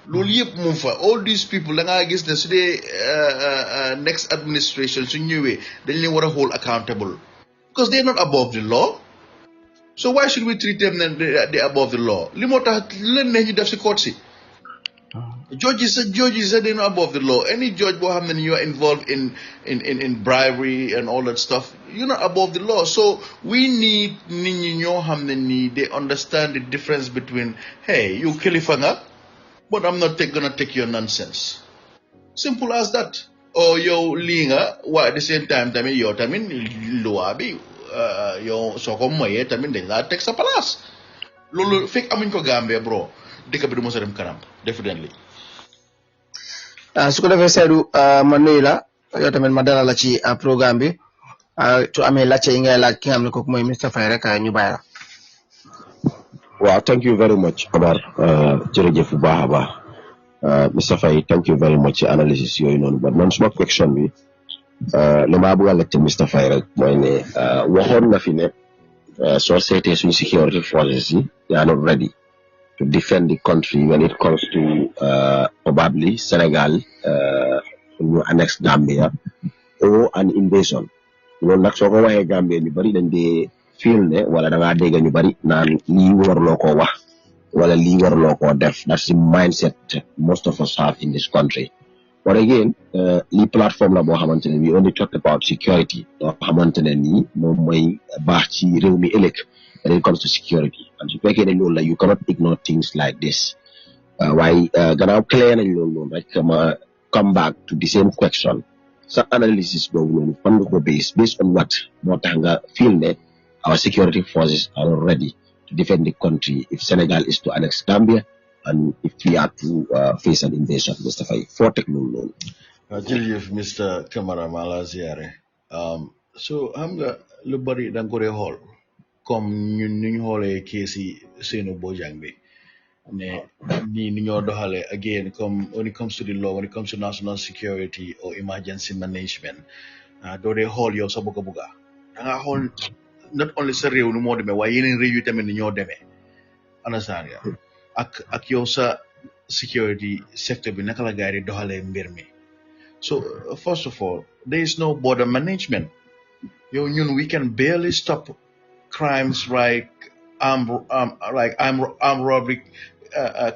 Loolu yëpp moom fa all these people da ngaa gis ne su dee next administration su ñëwee dañ leen war a hold accountable because they are not above the law so why should we treat them then they above the law li moo tax leen ne ñu def si court si judges they are not above the law any judge boo xam ne you are involved in bribery and all that stuff you're not above the law so we need nit ñi ñoo xam ne nii they understand the difference between hey you kilifa nga but I'm not gonna take your nonsense. Simple as that. Or yo linga, at the same time, yo luabi, yo soko moye, then that takes up a palas. Lulu fake amin ko Gambia, bro. Dika bidu mo sa dem kanam, definitely. Su ko defee Seydou ma nuyu la yow tamit ma dalal la ci programme bi su amee laajte yi ngay laaj ki nga xam ne kooku mooy Mr Faye rek ñu bàyyi la. Wow, thank you very much, Omar. Jërëjëf bu baax a baax. Mr Faye, thank you very much analysis yooyu noonu. But man suma question bi li ma bëgg a laajte Mr Faye rek mooy ne waxoon na fi ne soo seetee suñu security forces yi they are not ready to defend the country when it comes to probably Senegal ñu annex Gambia or an invasion. Loolu nag soo ko waxee Gambia ñu bari dañ dee feel ne wala da ngaa dégg ñu bari naan lii warloo koo wax wala lii warloo koo def. That's the mindset most of us have in this country. But again lii platform la boo xamante ne we only talk about security loo xamante ne nii moom mooy baax ci réew mi ëllëg when it comes to security and su fekkee ne loolu la you cannot ignore things like this waaye gannaaw clear nañ loolu noonu rek ma come back to the same question sa analysis boobu noonu fan nga ko based on what moo tax nga feel ne our security forces are not ready to defend the country if Senegal is to annex Gambia and if we are to face an invasion, Mr. Faye. For technology. Jërëjëf Mr. Camara Mala Ziare. So xam nga lu bari da nga ko dee xool comme ñun ñu xoolee keesi Ousainou Bojang bi ne ni ñoo doxalee again comme when it comes to the law, when it comes to national security or emergency management doo dee xool yow sa bëgg da nga xool not only sa réew nu moo demee waaye yeneen réew yi tamit ni ñoo demee understand nga ak yow sa security sector bi naka la gaay di doxalee mbir mi so first of all there is no border management yow ñun we can barely stop crimes like armed robbery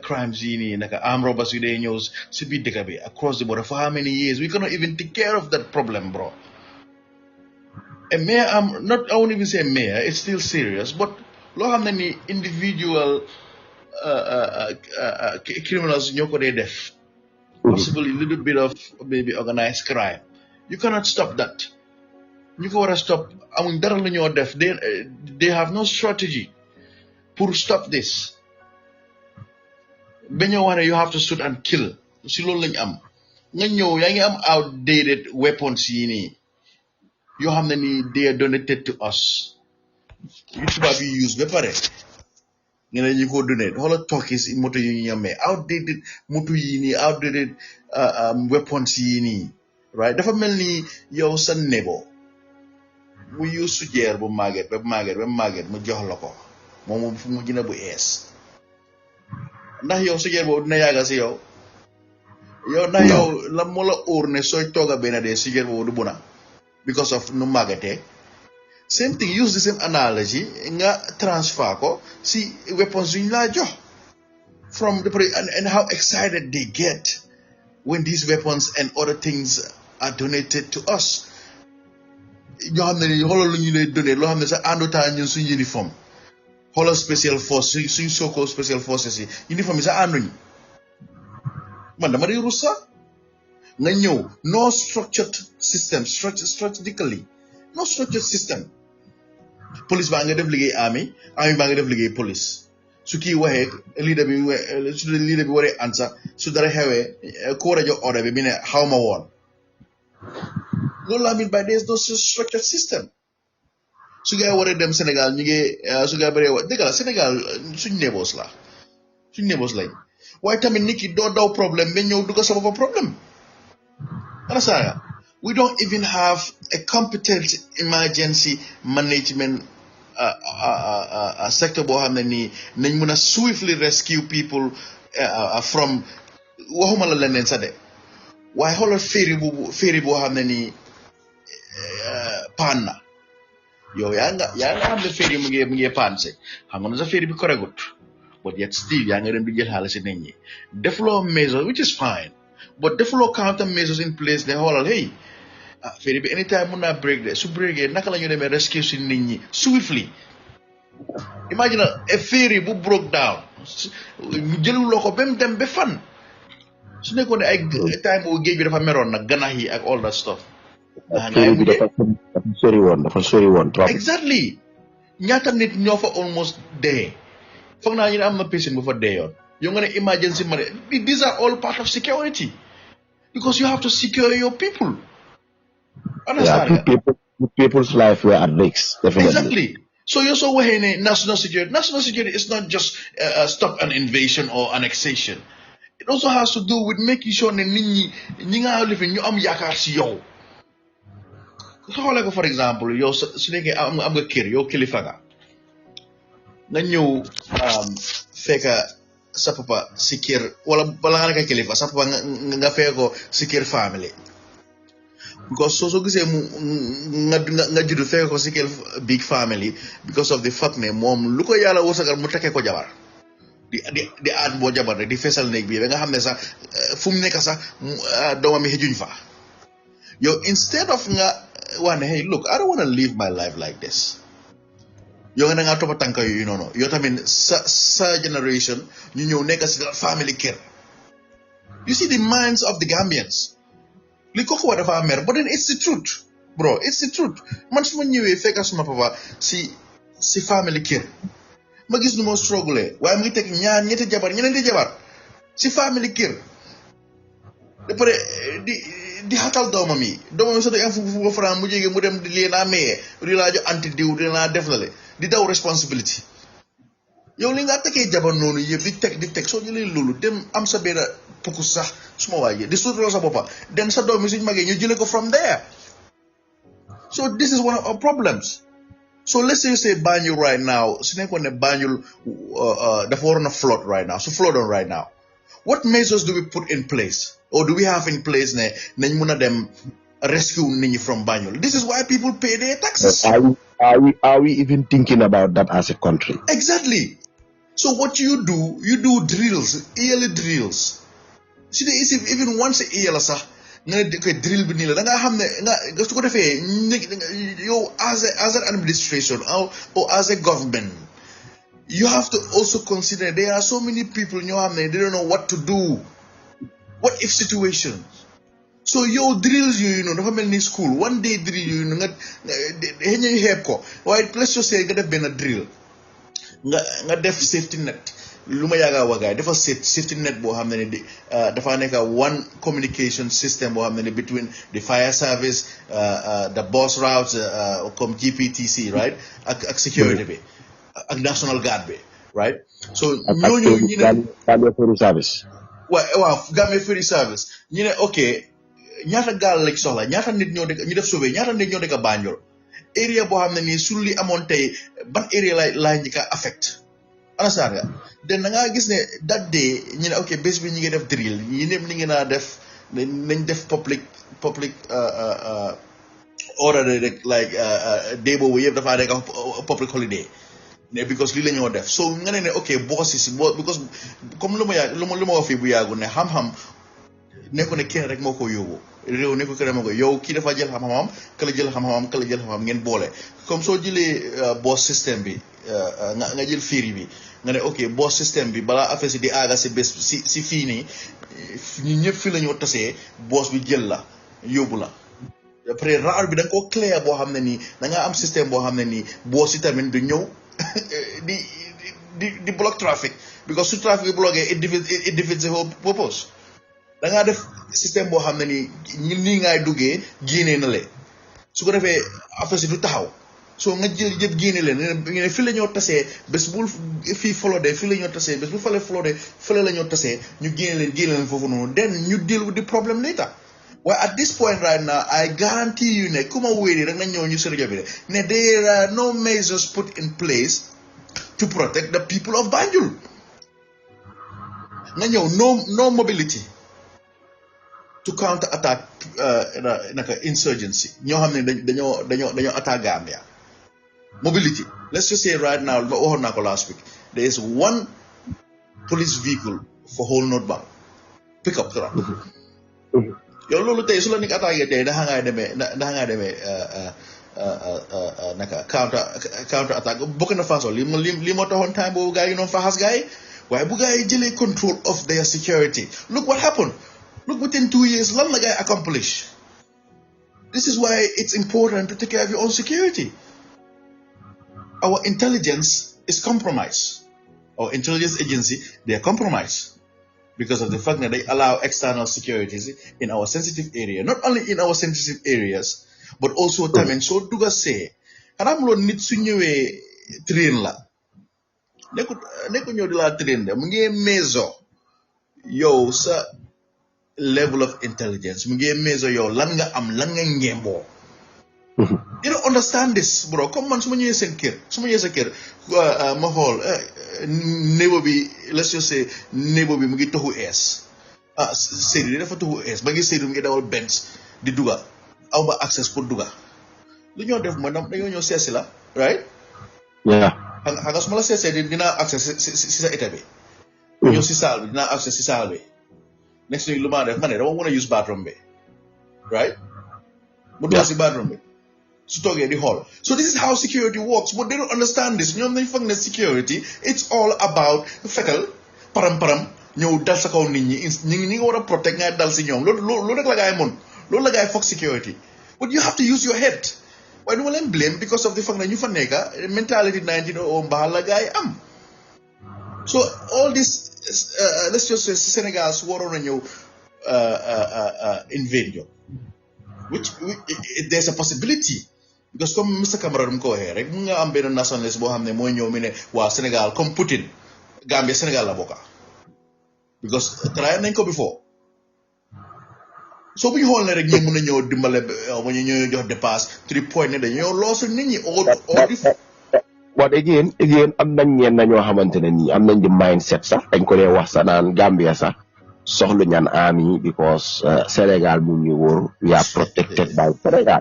crimes yi nii naka armed robbers yu dee ñëw si biir dëkk bi across the border for how many years we cannot even take care of that problem bro. A mayor, I won't even say mayor, it's still serious, but how many individual criminals ñoo ko dee def, possibly a little bit of maybe organized crime. You cannot stop that. You can stop. Amuñ dara lu ñoo def. They have no strategy pour stop this. Ba ñoo wax ne you have to shoot and kill. Si loolu lañ am. Nga ñëw yaa ngi am outdated weapons yi nii. You have many they are donated to us. yu tubaab yi use ba pare nga ne ñu ko donate xoolal tokkis moto yu ñu ñamee outdated moto yi nii outdated weapons yi nii right dafa mel ni yow sa nebo mu use sujeer bu màgget ba màgget mu jox la ko moom fu mu gën bu ees ndax yow sujeer boobu dina yàgga si yow ndax yow la moo la óor ne sooy tooga benn dee sujeer boobu du buna because of nu màggetee same thing use the same analogy nga transfer ko si weapons yuñ laa jox from the and how excited they get when these weapons and other things are donated to us ñoo xam ne ni xoolal lu ñu lay donate loo xam ne sax àndutaa ñun suñ uniforme xoolal special force suñ so-called special forces yi uniforme yi sax ànduñ man dama day rus sax nga ñëw no structured system strategically no structured system police baa nga def liggéey army baa nga def liggéey police su kii waxee leader bi waree ansa su dara xewee ku war a jox order bi ne xaw ma woon loolu laa mean by there's no structured system su gaa waree dem Sénégal ñu ngi su gaa bëree wax dëgg la Sénégal suñ neighbors lañ waaye tamit nit ki doo daw problème ba ñëw dugg sa bopp problème understand we don't even have a competent emergency management sector boo xam ne nii nañ mën a swiftly rescue people from waxuma la leneen sa de waaye xoolal féeri boo xam ne nii paan na yow yaa nga xam ne féeri mu ngi paan se xam nga ne sa féeri bi koregut but yet still yaa nga dem di jël xaalis si nit ñi defuloo measures which is fine but defuloo counter measures in place ne xoolal hey féeri bi anytime mun naa break de su breakee naka la ñu demee rescue si nit ñi swiftly imagine a féeri bu broke down jëluloo ko ba mu dem ba fan su nekkoon ne ay time boobu géej bi dafa meroon nag ganax yi ak all that stuff féeri bi dafa sori woon trop exactly ñaata nit ñoo fa almost dee foog naa ñu ne am na patient bu fa dee yoon yow nga ne emergency money these are all part of security because you have to secure your people understand people's life were at risk definitely exactly so you're so waxee ne national security is not just stop an invasion or annexation it also has to do with making sure ne nit ñi nga lifi ñu am yaakaar si yow xoolee ko for example yow su nekkee am nga kër yow kilifa nga ñëw fekka sa papa si kër wala bala nga nekk kilifa sa papa nga fekk ko si kër family because soo gisee mu nga juddu fekk ko si kër big family because of the fact ne moom lu ko yàlla wërsëgal mu tekkee ko jabar di aat boo jabar rek di feesal néeg bi ba nga xam ne sax fu mu nekk sax doomam yi xëjuñ fa yow instead of nga wax ne hey look I don't want to live my life like this yow nga da ngaa toppa tànka yooyu noonu yow tamit sa generation ñu ñëw nekk si family kër you see the minds of the Gambians li ko wax dafa mer but then it's the truth bro it's the truth man su ma ñëwee fekk suma papa si family kër ma gis nu moo struggle waaye mu ngi teg ñeenti jabar si family kër de pare di xatal doomam yi sax day am fu faram mu jógee mu dem di leen a maye di laa jox anti diw di laa def lale di daw responsibility yow li nga tekkee jabar noonu yëpp di teg soo jëlee loolu dem am sa benn pukus sax suma waajee di suturoo sa boppa den sa doom yi suñ magee ñu jëlee ko from there so this is one of our problems so let's say you say Banjul right now su nekkoon ne Banjul dafa waroon a flood right now su flood on right now what measures do we put in place or do we have in place ne nañ mun a dem rescue nit ñi from Banjul this is why people pay their taxes are we even thinking about that as a country exactly so what you do drills yearly drills see even once a year la sax nga ne koy drill bi nii la da nga xam ne nga su ko defee yow as an administration or as a government you have to also consider there are so many people ñoo xam ne they don't know what to do what if situations so yow drills yooyu noonu dafa mel ni school one day drill yooyu noonu nga xëy na xeeb ko waaye let's just say nga def benn drill nga def safety net lu ma yàgg a wax gars dafa safety net boo xam ne ni dafa nekk one communication system boo xam ne ni between the fire service the bus routes comme GPTC right ak security bi ak national guard bi right so ñooñu ñu ne Gambia Ferry Service waaw Gambia Ferry Service ñu ne ok ñaata gaal lañ soxla ñaata nit ñoo dëkk ñu def sauvé ñaata nit ñoo dëkk Banjul area boo xam ne nii su li amoon tey ban area lay njëkk a affect understand nga den da ngaa gis ne that day ñu ne ok bés bi ñu ngi def drill ñi ñëpp ñu ngi naa def nañ def public order rek like day boobu yëpp dafaa nekk public holiday ne because lii la ñoo def so nga ne ok boss si because comme lu ma wax fii bu yàggu ne xam-xam nekku ne kenn rek moo ko yóbbu réew nekku kenn moo ko yow kii dafa jël xam-xamam kala jël xam-xamam kala jël xam-xamam ngeen boole comme soo jëlee boss système bi nga jël fiiri bi nga ne ok boss système bi balaa affaire si di aaga si bés si fii nii ñu ñëpp fii la ñoo tasee boss bi jël la yóbbu la après route bi da nga koo clair boo xam ne nii da nga am système boo xam ne nii boss si tamit du ñëw di block traffic because su traffic bi bloqué it defeats the whole purpose da ngaa def système boo xam ne nii ngay duggee génnee na le su ko defee affaire si du taxaw so nga jël yëpp génne leen ne fii la ñoo tasee bés bul fii flodé fii la ñoo tasee bés bu fale flodé fële la ñoo tasee ñu génne leen foofu noonu then ñu deal with the problem later waaye at this point right now I guarantee you ne ku ma wéeri rek nañ ñëw ñu sërja bi ne there are no measures put in place to protect the people of Banjul nga ñëw no mobility to counter attack naka insurgency ñoo xam ne dañoo attack Gambia mobility let's just say right now waxoon naa ko last week there is one police vehicle for whole North Bank pick up truck yow loolu tey su la nit attaqué tey ndax ngaa demee naka counter attaque bokk na façon li moo taxoon time boobu gars yi noonu faxas gars yi waaye bu gars yi jëlee control of their security look what happened look within 2 years lan la gars yi accomplish this is why it's important to take care of your own security our intelligence is compromised our intelligence agency they are compromised because of the fact that they allow external securities in our sensitive area not only in our sensitive areas but also tamit soo dugga see xanaa mu loon nit su ñëwee train la nekku ñëw di la train de mu ngi measure yow sa level of intelligence mu ngi measure yow lan nga am lan nga ngemboo you don't understand this bro comme man su ma ñëwee sa kër ma xool neighbor bi let's just say neighbor bi mu ngi toxu ees Seydou dafa toxu ees ba ngi Seydou mu ngi dawal Benz di duga aw ba access pour duga lu ñoo def mooy dañoo ñëw seesi la right yeah xam nga su ma la seesee dinaa access si sa état bi ñëw si saal bi dinaa access si saal bi next thing lu maa def ma ne dama mën a use bathroom bi right mu dugg si bathroom bi su toogee di xool so this is how security works but they don't understand this ñoom nañ foog ne security it's all about fetal param ñëw dal sa kaw nit ñi nga war a protect ngay dal si ñoom loolu rek la gaay mën loolu la gaay foog security but you have to use your head waaye du ma leen blame because of the fact ne ñu fa nekka mentality 19 mbaax la gaay am so all this let's just say Sénégal su waroon a ñëw invade yo which there's a possibility because comme Mr Camara mu ko waxee rek mu nga am benn nationaliste boo xam ne mooy ñëw mi ne waa Sénégal comme Poutine Gambia Sénégal la bokka because try nañ ko before so bu ñu xool ne rek ñi mën a ñëw dimbale ba ñu ñëw jox dépasse to the point ne dañoo loosu nit ñi but again am nañ ñeen na ñoo xamante ne nii am nañ di mindset sax dañ ko dee wax sax naan Gambia sax soxlu ñaan army because Sénégal mu ñu wóor we are protected by Sénégal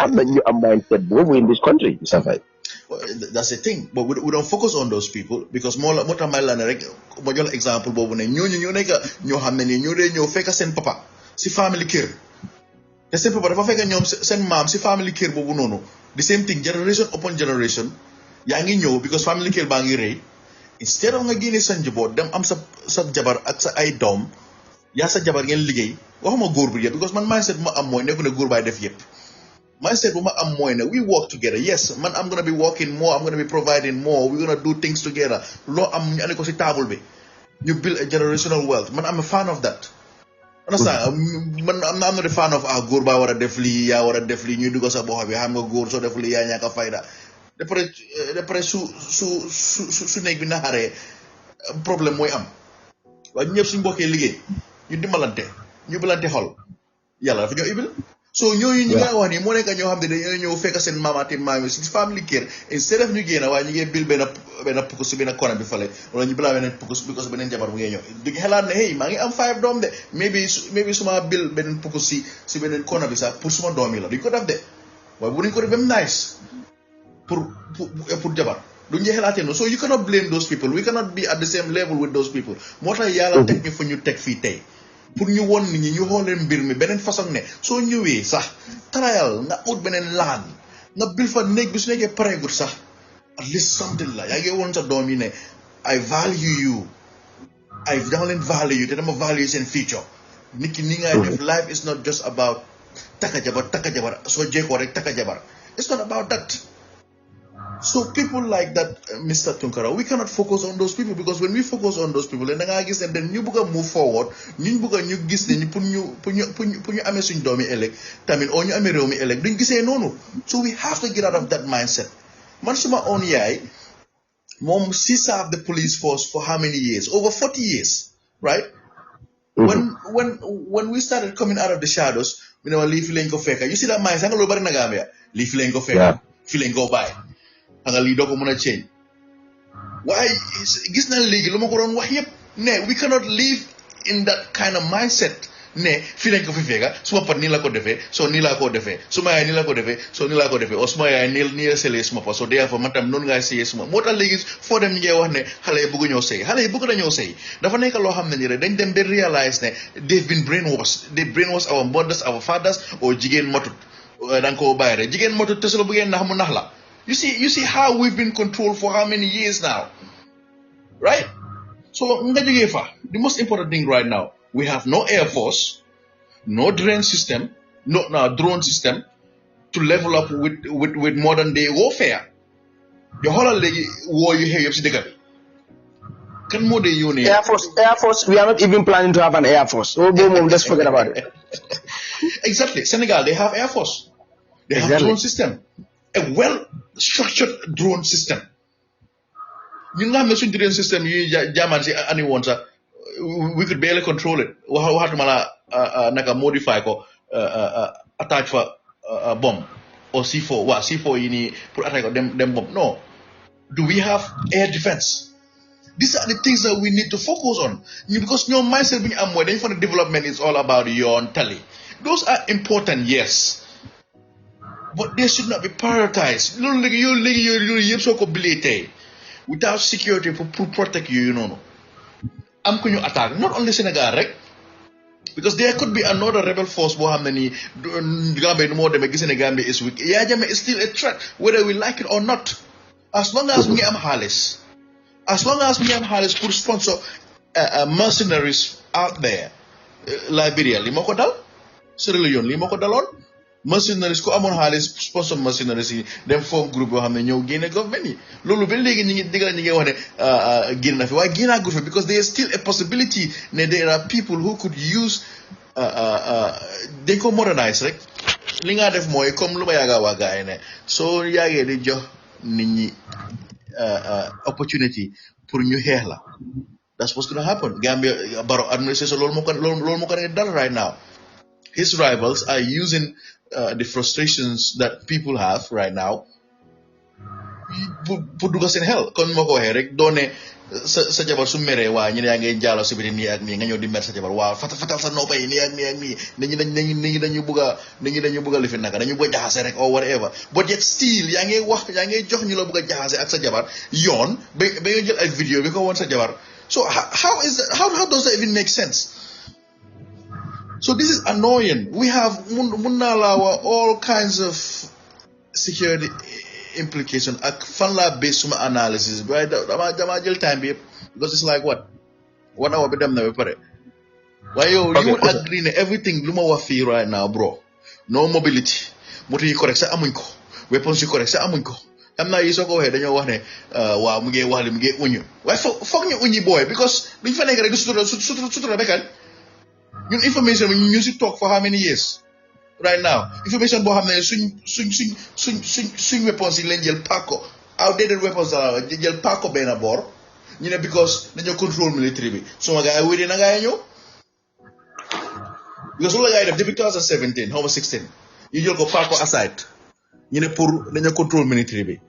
am nañ ñu am mindset boobu in this country Mr Faye. Well, that's the thing but we don't focus on those people because moo tax may la ne rek ma jox la exemple boobu ne ñooñu ñoo nekk ñoo xam ne nii ñoo dee ñëw fekk seen papa si family kër te seen papa dafa fekk ñoom seen maam si family kër boobu noonu the same thing generation upon generation yaa ngi ñëw because family kër baa ngi rëy instead of nga génne sa njaboot dem am sa jabar ak sa ay doom yaa sa jabar ngeen liggéey waxuma góor bi yëpp because man mindset ma am mooy nekku ne góor baay def yëpp mindset bu ma am mooy ne we work together. Yes, man, I'm gonna be working more, I'm gonna be providing more, we're gonna do things together. Loo am ñu andi ko si table bi. You build a generational wealth. Man, I'm a fan of that. Understand? Man, I'm not a fan of góor baa war a def lii yaa war a def lii ñuy dugg sa bopp bi xam nga góor soo def lii yaa ñàkk a fayda. D'après su nekk bi naxaree problème mooy am. waaye ñëpp suñu bokkee liggéey ñu dimbalante ñu balante xol yàlla dafa ñoo ibil. So ñooñu ñi nga wax ni moo nekk ñoo xam ne dañoo ñëw fekk seen maamaati maam yi si family kër instead of ñu génn waaye ñu ngi bil benn pukus si benn kona bi fale wala ñu bilaa beneen pukus because beneen jabar mu ngi ñëw di xalaat ne hey maa ngi am 5 doom de maybe suma bil beneen pukus si beneen kona bi sax pour suma doom yi la duñ ko def de waaye bu ñu ko def ba mu nice pour jabar duñ ñu xalaatee noonu. So you cannot blame those people, we cannot be at the same level with those people. moo tax yàlla teg ñu fu ñu teg fii tey pour ñu won nit ñi ñu xooleen mbir mi beneen façon ne soo ñëwee sax trial nga ut beneen laan nga bil fa néeg bi su nekkee pareegut sax at least something la yaa ngi woon sa doom yi ne I value you, dama leen value te dama value seen future. nit ki ni ngay def life is not just about takka jabar soo jeekoo rek takka jabar. It's not about that. So people like that, Mr. Tunkara, we cannot focus on those people because when we focus on those people, then ñu bëgg a move forward, ñu bëgg a ñu gis ne pour ñu amee suñu doomi ëllëg tamit oo ñu amee réew mi ëllëg duñ gisee noonu. So we have to get out of that mindset. Man suma own yaay moom she served the police force for how many years? Over 40 years, right? When we started coming out of the shadows, we know lii fi lañ ko fekka. You see that mindset nga loolu bari na Gambia lii fi lañ ko fekka fi lañ ko bàyyi. Nga lii doo ko mën a change waaye gis na léegi lu ma ko doon wax yëpp ne we cannot live in that kind of mindset ne fii lañ ko fi fekka suma pat nii la ko defee soo nii laa ko defee suma yaay nii la ko defee soo nii laa ko defee o suma yaay nii la selee suma pat soo dee fa man tam noonu ngaa sëyee suma moo tax léegi foo dem ñu ngi wax ne xale yi bëgg ñoo sëy xale yi bëgg nañoo sëy dafa nekk loo xam ne nii rek dañ dem ba realize ne they've been brainwashed. They brainwash our mothers, our fathers or jigéen matut da nga koo bàyyi rek jigéen matut te su la bëggee nax mu nax la. You see how we've been controlled for how many years now, right? So the most important thing right now, we have no air force, no drone system to level up with modern day warfare. The whole war you hear can more than you Air Force. We are not even planning to have an Air Force. Oh, boom, just forget about it. Exactly. Senegal, they have Air Force. They have drone system. A well-structured drone system. You know, machine drone system. You German say anyone, sir. We could barely control it. We have to modify ko attach for bomb or C4. What C4 you need put attack them bomb? No. Do we have air defense? These are the things that we need to focus on because your mindset being then for the development is all about your tally. Those are important, yes. But they should not be prioritized. Without security to protect you, I'm going to attack not only Senegal, right? Because there could be another rebel force. Gambia is weak. Yajame is still a threat, whether we like it or not. As long as we am Halis, could sponsor mercenaries out there, Liberia, Limoko Dal, Sierra Leone, Limoko Dalon. Mercenaries ko amon xaalis sponsor mercenaries yi dem form groupe yoo xam ne ñëw génne government yi loolu ba léegi ñi ngi digal ñi ngi wax ne génn na fi waaye génnaa gu fi because there is still a possibility ne there are people who could use dañ ko modernize rek li nga def mooy comme lu ma yaaga waa gars yi ne soo yaagee di jox nit ñi opportunity pour ñu xeex la that's what's going to happen. Gambia Barrow administration loolu moo ko dal right now. His rivals are using the frustrations that people have right now pour dugg seen xel kon ma ko waxee rek doone sa jabar su meree waa ñu ne yaa ngay jaaloo si biti nii ak nii nga ñëw di mer sa jabar waaw fatal sa noppa yi nii ak nii nit ñi dañu bëgg a lifi naka dañu bëgg a jaxase rek or whatever but yet still yaa ngay jox ñu la bëgg a jaxase ak sa jabar yoon ba nga jël ay vidéo bi ko woon sa jabar so how does that even make sense? So this is annoying. We have all kinds of security implications. A fan lab based analysis, right? Time because it's like what? 1 hour be them na pare. Why you would agree na everything luma wa fi right now, bro. No mobility. moto yi correct sax amuñ ko weapons yi correct sax amuñ ko xam naa yi soo ko waxee dañoo wax ne waaw mu ngi wax li mu ngi uñu waaye foog ñu uñi booy because duñ fa nekk rek di sutura bekkañ ñun information bi ñu si toog for how many years right now information boo xam ne suñ weapons yi leen jël paako outdated weapons la jël paako benn boor ñu ne because dañoo control military bi suma gars yi wéri na gars yi ñëw because loolu la gars yi def depuis 2017 xaw ma 16 ñu jël ko paako aside ñu ne pour dañoo control military bi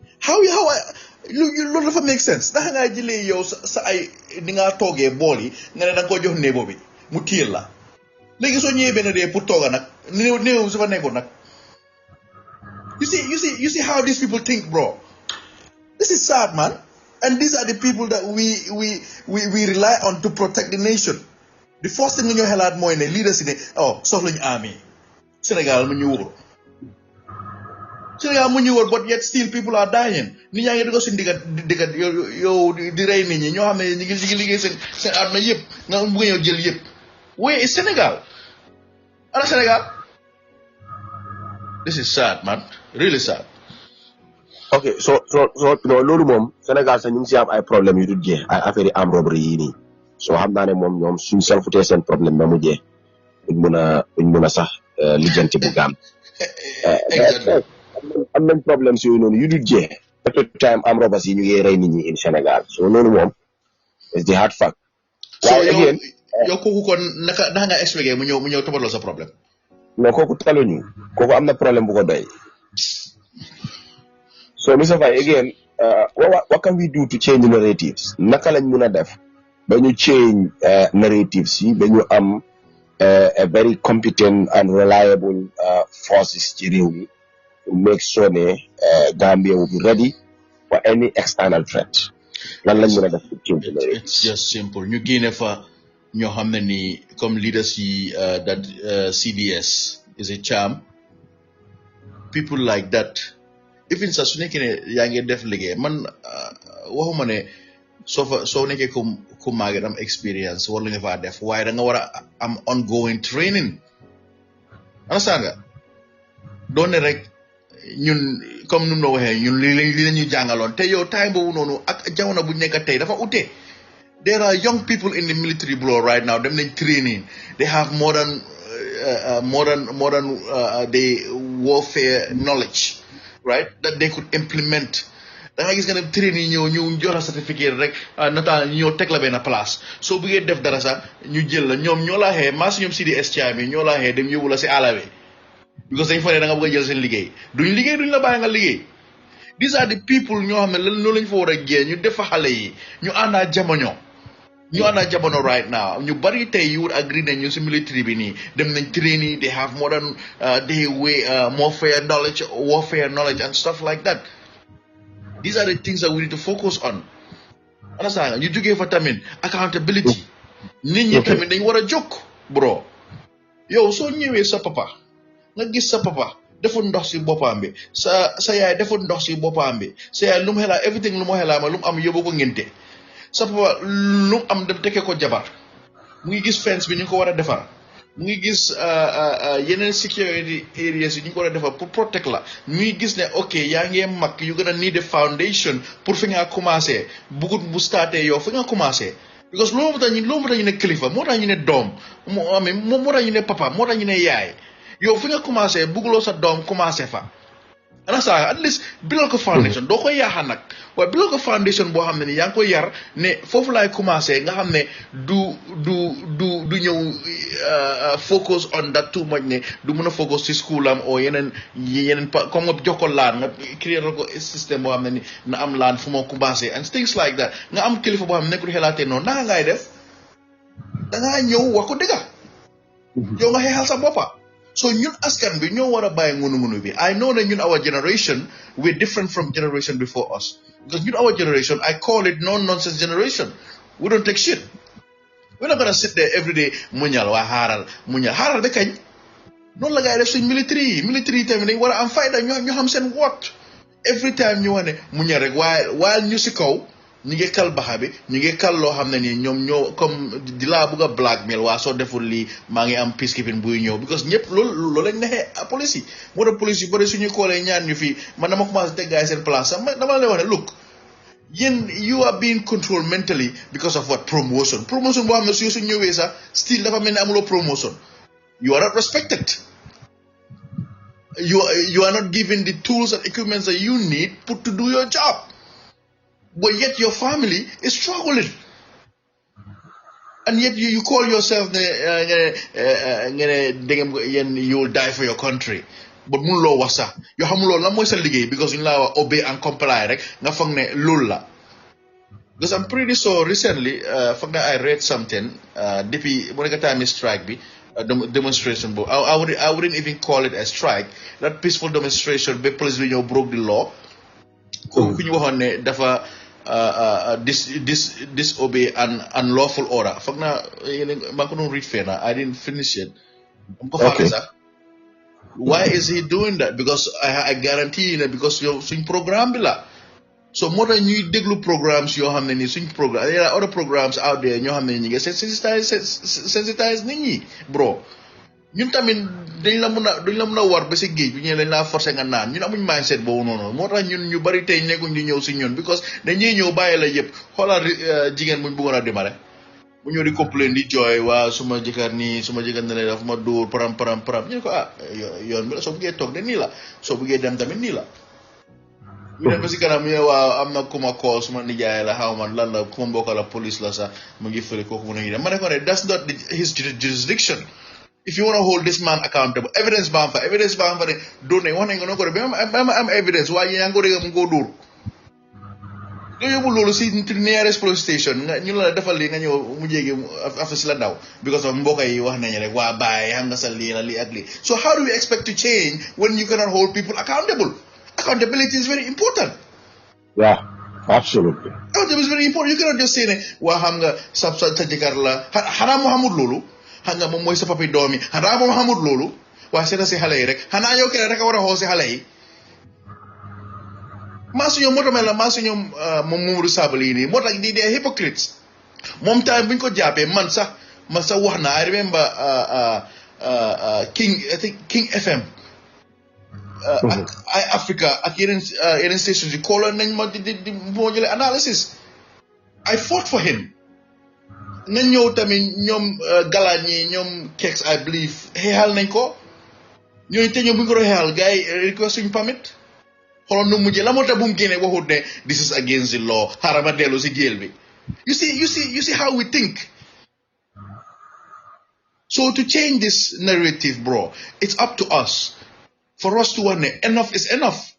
loolu dafa make sense ndax ngaa jëlee yow sa ay ni ngaa toogee bool yi nga ne da nga ko jox néebo bi mu tiil la léegi soo ñëwee benn dee pour tooga nag néew su fa nekkoon nag you see how these people think bro this is sad man and these are the people that we rely on to protect the nation the first thing ñoo xalaat mooy ne leaders yi ne soxlañu army Sénégal mu ñu wóor Sénégal mu ñu wóor but yet still people are dying nit ñaa ngi dugg si diggat yow di rey nit ñi ñoo xam ne ñu ngi liggéey seen àdduna yëpp nga bëgg ñëw jël yëpp where is Sénégal ana Sénégal this is sad man really sad. ok so non loolu moom Sénégal sax ñu ngi si am ay problème yu dul jeex ay affaire yi am robbery yi nii soo xam naa ne moom ñoom suñ selfutee seen problème ba mu jeex buñ mun a sax lijjanti bu gaam am nañ problème si yooyu noonu yu dul jeex every time am robbers yi ñu ngi rey nit ñi in Sénégal so loolu moom is the hard fact. waaye yow kooku kon naka nga expliqué mu ñëw toppatoo sa problème. non kooku taluñu kooku am na problème bu ko doy. So Mr. Faye again what can we do to change narratives naka lañ mun a def ba ñu change narratives yi ba ñu am a very competent and reliable forces ci réew mi to make sure ne Gambia will be ready for any external threat lan lañ mun a def to change narratives. It's just simple ñu génne fa ñoo xam ne ni comme leaders yi that CDS is a charm people like that even sax su nekkee ne yaa ngi def liggéey man waxuma ne soo nekkee ku màgget am experience war la nga faa def waaye da nga war a am ongoing training understand nga doon ne rek ñun comme nu mu la waxee ñun li la ñu jàngaloon te yow time boobu noonu ak jamono bu nekk tey dafa ute. There are young people in the military below right now. Them in training, they have modern the warfare knowledge, right? That they could implement. Da nga gis nga dem training ñu jox la certificate rek nata ñoo teg la benn place soo bëggee def dara sax ñu jël la ñoom ñoo la xee maas ñoom CDS Thiam yi ñoo la xee dem yóbbu la si àll bi because dañ fa ne da nga bëgg a jël seen liggéey duñ la bàyyi nga liggéey. These are the people ñoo xam ne loolu lañ fa war a génn ñu def fa xale yi ñu àndaa jamono right now ñu bari tey you would agree ne ñu si military bi nii dem nañ training they have modern warfare knowledge and stuff like that. These are the things that we need to focus on. Understand? You jógee fa tamit accountability. Nit ñi tamit dañ war a jóg bro. Yow soo ñëwee sa papa nga gis sa papa deful ndox si boppam bi sa yaay deful ndox si boppam bi sa yaay lu mu xelaa everything lu mu xelaa ma lu mu am yóbbu ko ngénte sa papa lu mu am dem tekkee ko jabar mu ngi gis fence bi ñu ko war a defar mu ngi gis yeneen security areas yi ñu ko war a defar pour protect la mu ngi gis ne ok yaa ngi mag yu gën a need a foundation pour fi nga commencé bugut bu starté yow fi nga commencé because loolu moo tax ñu ne kilifa moo tax ñu ne doom moo tax ñu ne papa moo tax ñu ne yaay yow fi nga commencé bugguloo sa doom commencé fa at least bilal ko foundation doo koy yaaxa nag waaye bilal ko foundation boo xam ne ni yaa ngi koy yar ne foofu laay commencé nga xam ne du ñëw focus on that too much ne du mën a focus ci school am o yeneen comme nga jox ko laan nga créer ko système boo xam ne ni na am laan fu moo commencé and things like that nga am kilifa boo xam ne nekkul xelaatee noonu naka ngay def dangaa ñëw wax ko dëgga yow nga xeexal sa boppa so ñun askan bi ñoo war a bàyyi ngunu bi I know that ñun our generation we're different from generation before us because ñun our generation I call it no-nonsense generation we don't take shit we're not gonna sit there every day muñal waa xaaral ba kañ noonu la ngay def suñ military yi tamit dañ war a am fayda ñoo xam seen what every time ñu wax ne muñal rek waaye ñu si kaw ñu ngi kal baxa bi ñu ngi kal loo xam ne nii ñoom ñoo comme di laa bugg a blackmail waa soo deful lii maa ngi am peacekeeping buy ñëw because ñëpp loolu lañ nexee police yi moo tax police yu bëri suñu koolee ñaan ñu fii man dama commencé teg gaay seen place sax dama lay wax ne look yéen you are being controlled mentally because of what promotion boo xam ne su ñëwee sax still dafa mel ne amuloo promotion you are not respected you are not given the tools and equipment that you need to do your job. But yet your family is struggling. And yet you call yourself you will die for your country. But mun lo wasa. You hamulo la moy sa ligay because you obey and comply rek nga fang ne lula. Because I'm pretty sure recently I read something depuis when time is strike bi demonstration. I wouldn't even call it a strike. That peaceful demonstration, the police broke the law. Dafa disobey an unlawful order. I didn't finish it. Okay. Why is he doing that? Because I guarantee you because you're swing program bila. So more than you deglu programs you have many swing program. There are other programs out there you have many sensitize nini, bro. Ñun tamit duñ la mëna war ba ci geej bi ñu lañ la forcer nga naan ñun amuñ mindset bo nono motax ñun ñu bari tay nekkuñ di ñew ci ñun because dañuy ñew bayé la yépp xolal jigen buñ bëggona démarrer bu ñu di complain di joy wa suma jikar ni suma jigen na lay daf ma door param ñu ko yoon bi la so bëggé tok de ni la so bëggé dem tamit ni la ñu dem ba ci kanam ñu wa amna kuma call suma nijaay la xawma lan la kuma mbokk la police la sa mu ngi fele koku mu ngi dem ma ne ko ne that's not his jurisdiction. If you want to hold this man accountable, evidence bound for don't they want to go I'm evidence why you go do you will see to the nearest police station you know definitely nga ñew mu jégué affaire la daw because of mbokay yi wax nañ rek wa baye xam nga sa li la li ak li so how do you expect to change when you cannot hold people accountable? Accountability is very important. Yeah, absolutely. Accountability is very important. You cannot just say wa xam nga sa jikar la xana Muhammad lolu hanga mom moy sa papi domi hana mo Muhammad lolu wa séna ci xalé rek hana yow kene rek wara xosi xalé yi ma suñu moto mel ma suñu mom Mamadou Sabali ni motax di des hypocrites mom time buñ ko jappé man sax wax na I remember King FM I Africa ak yeneen stations yi kolon nañ ma di mo jëlé analysis I fought for him. Na ñëw tamit ñoom galaan ñi ñoom kex I believe xeexal nañ ko ñooñu te ñoom bu ñu ko xeexal gars yi request suñu permit xooloon nu mujjee la moo tax bu mu génnee waxut ne this is against the law xaaral ma dellu si géel bi you see how we think. So to change this narrative bro it's up to us for us to want ne enough is enough.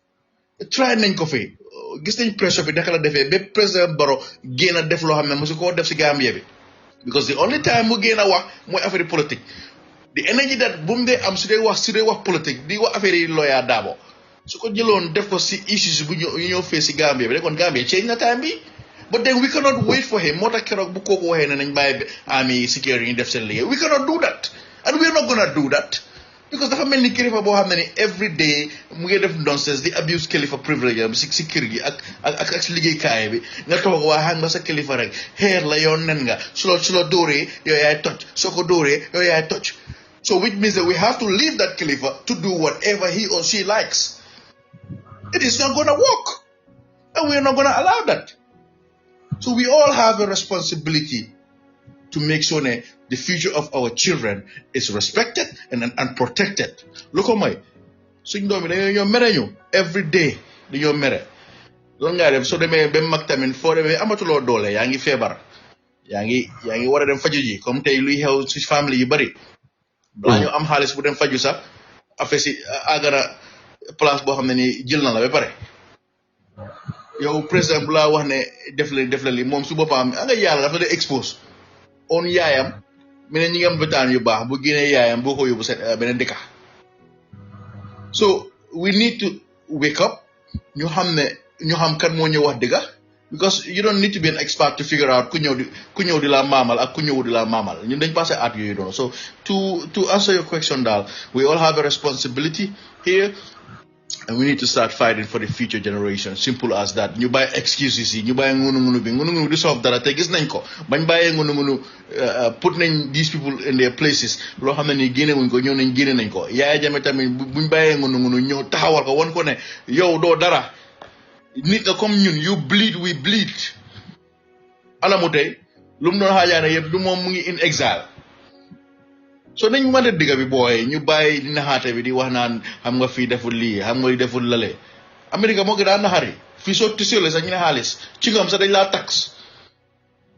Try nañ ko fi gis nañ pressure bi naka la defee ba président Barrow génn a def loo xam ne mosu koo def si Gambia bi. Because the only time we gain a wax moy affaire politique the energy that boom de am su dee wax politique di wax affaire lawyer Dabo su ko jëlone def ko ci issues bu ñu face ci Gambia bi kon Gambia change na time bi but then we cannot wait for him motax kérok bu koku waxé nañ baye army security def sen liggéey we cannot do that and we're not gonna do that because dafa melni kilifa bo xamné ni every day mu ngi def nonsense di abuse kilifa privilege am ci kër gi ak liggéey kaay bi nga tok wa xam nga sa kilifa rek xeer la yoon nen nga su lo dooree yow yaay toj soko dooree yow yaay toj so which means that we have to leave that kilifa to do whatever he or she likes. It is not going to work and we're not going to allow that. So we all have a responsibility to make sure that the future of our children is respected and protected. Look at my suñ doomi dañoo mere ñu every day dañoo mere lan nga def so demee ba mag tamit foo demee amatuloo doole yaa ngi feebar yaa ngi war a dem faju ji comme tey luy xew ci famille yu bari balaa ñu am xaalis bu dem faju sax affaire si agara place boo xam ne ni jël na la ba pare yow président bu laa wax ne def la li moom su boppam nga yàlla dafa de expose on yaayam mene ñi ngi am bëtaan yu baax bu génnee yaayam boo ko yóbbu beneen dëkka so we need to wake up ñu xam kan moo ñëw wax dëgga because you don't need to be an expert to figure out ku ñëw di la maamal ak ku ñëw di la maamal ñun dañ passé at yooyu doon so to answer your question daal we all have a responsibility here And we need to start fighting for the future generation. Simple as that. You buy excuses, you buy ngunu this of that. Take is nanko. Ban buy ngunu putting these people in their places. Lo hamani gine ngun ko nyon gine nanko. Ya jame tamit buñ baye ngunu ñoo taxawal ko won ko ne yow do dara. Nit nga comme ñun you bleed we bleed. Ala mu tay lum doon xajaane yeb du mom mu ngi in exile. So nañ mëna digga bi boy ñu bàyyi di naxaate bi di wax naan xam nga fii deful lii xam nga deful lale America moo gën a naxari fii soo tisole sax ñu ne xaalis ci ngam sax dañ laa tax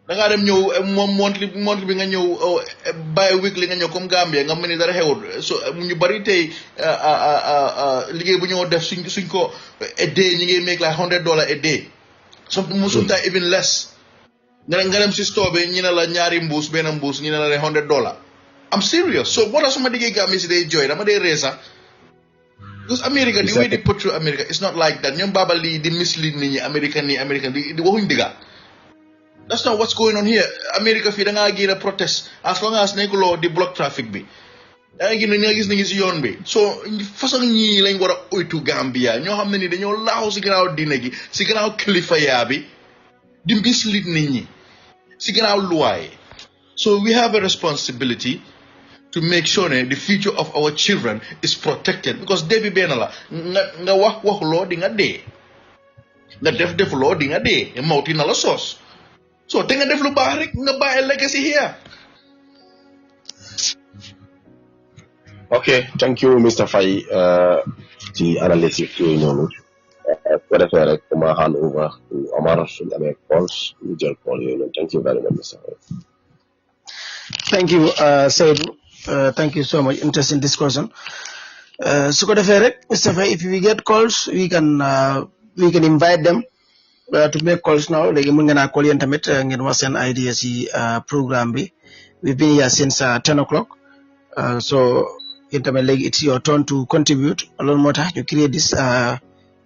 da ngaa dem ñëw moom monthly bi nga ñëw bàyyi weekly nga ñëw comme Gambia nga mel ni dara xewul so ñu bari tey liggéey bu ñëw def suñ ko a day ñu ngi make like $100 a day sometimes even less nga dem si store bi ñu ne la ñaari mbuus benn mbuus ñu ne la $100 I'm serious. So what are some of the Gambians they enjoy? I'm a racer. Because America, the way they portray America, it's not like that. Nyom Baba Lee, they mislead me, American, the wohing diga. That's not what's going on here. America, fi da nga gina protest. As long as Nicola, the block traffic be. Da nga gina nga gis ni si yoon bi. So, façon ñi lañ wara oytu Gambia. Ñoo xamne ni dañoo laaw ci gannaaw diine gi, ci gannaaw kilifa ya bi. Di mislead nit ñi. Ci gannaaw loi. So we have a responsibility to make sure that the future of our children is protected because they be benala nga wax lo di nga de nga def lo di nga de e mawti na la sos so te nga def lu baax rek nga baye legacy here. Okay, thank you Mr. Faye ci analysis yooyu noonu ko defee rek ma hand over to Omar suñu amee calls ñu jël call yooyu noonu. Thank you very much Mr. Faye. Thank you Seydou. Thank you so much. Interesting discussion. So Mr. Faye, if we get calls, we can invite them to make calls now. Like we're gonna call you intermit and was an idea program be. We've been here since 10 o'clock. So intermit like it's your turn to contribute. A lot more time to create this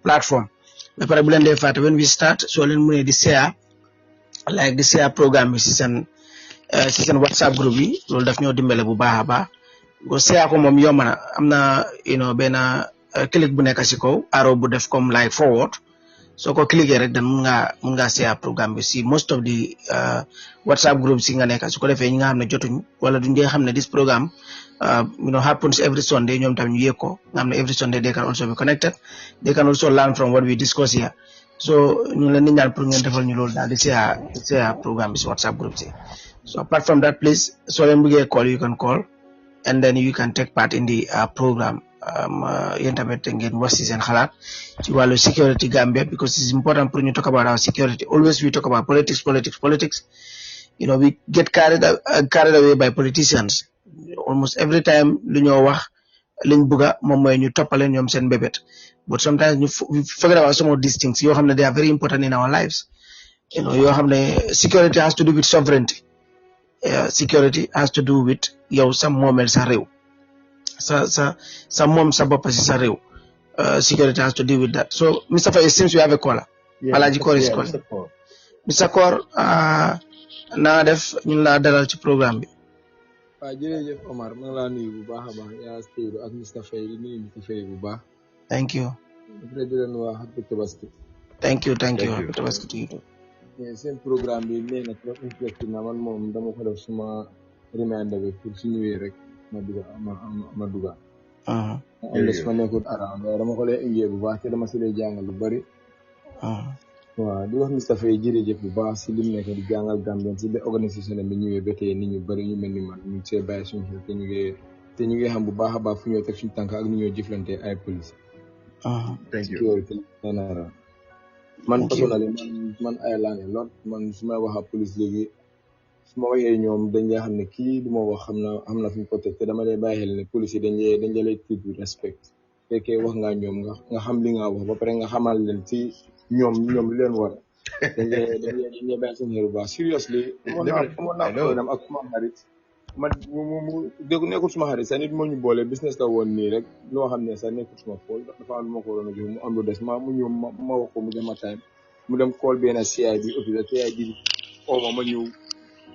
platform. When we start, so let's this share like this share program is an si seen WhatsApp group yi loolu daf ñoo dimbale bu baax a baax go seya ko moom yomb na am na benn click bu nekk si kaw arrow bu def comme like forward soo ko cliquer rek dan mun nga seya programme bi si most of the WhatsApp group si nga nekk su ko defee ñi nga xam ne jotuñ wala duñ dee xam ne this program happens every Sunday ñoom tam ñu yëg ko nga xam ne every Sunday they can also be connected, they can also learn from what we discuss here. So ñu leen di ñaan pour ngeen defal ñu loolu daal di seya programme bi si WhatsApp group si. So apart from that, please, so when we get a call, you can call, and then you can take part in the program. Internet and what is in Halat, security Gambia, because it's important for you to talk about our security. Always we talk about politics. We get carried away by politicians. Almost every time, Linbuga, Momo, you topple and sen bebet. But sometimes we forget about some of these things. They are very important in our lives. Security has to do with sovereignty. Security has to do with some moments are real. Some moments are real. Security has to do with that. So, Mr. Faye, it seems we have a caller. Alaji Kor is calling. Mr. Kor, na def ñu la dalal ci programme bi. Jërëjëf Omar, ma la nuyu bu baax a baax yaa Seydou ak Mr. Faye di nuyu Mr. Faye bu baax. Thank you. Happy Tabaski. Thank you. Happy Tabaski to you too. Seen programme bi nee na trop interesting na man moom dama ko def suma reminder bi pour su ñëwee rek ma duga unless ma nekkul around dama ko lay ingee bu baax te dama si lay jàngal lu bari waaw di wax Mr. Faye jërëjëf bu baax si lim nekk di jàngal Gambien si organisation bi ñëwee ba tey nit ñu bari ñu mel ni man ñu see bàyyi suñu xel te ñu ngi xam bu baax a baax fu ñoo teg suñu tànk ak ñu ñoo jëflante ay police. Thank you. Man personally man ay laane lot man su may wax police léegi su ma waxee ñoom dañ lay xam ne kii du ma wax xam na fi ñu ko teg te dama lay bàyyi xel ne police yi dañ lay treat with respect fekkee wax nga ñoom nga xam li nga wax ba pare nga xamal leen ci ñoom li leen war dañ lay bàyyi seen xel bu baax seriously amoon naa problème ak suma xarit man mu nekkul suma xarit sax nit moo ñu boole business la woon nii rek loo xam ne sax nekkul suma fool dafa am lu ma ko waroon a jox mu am lu des mu ñëw ma wax ko mu dem time mu dem call benn CI bi officer CI bi ma ñëw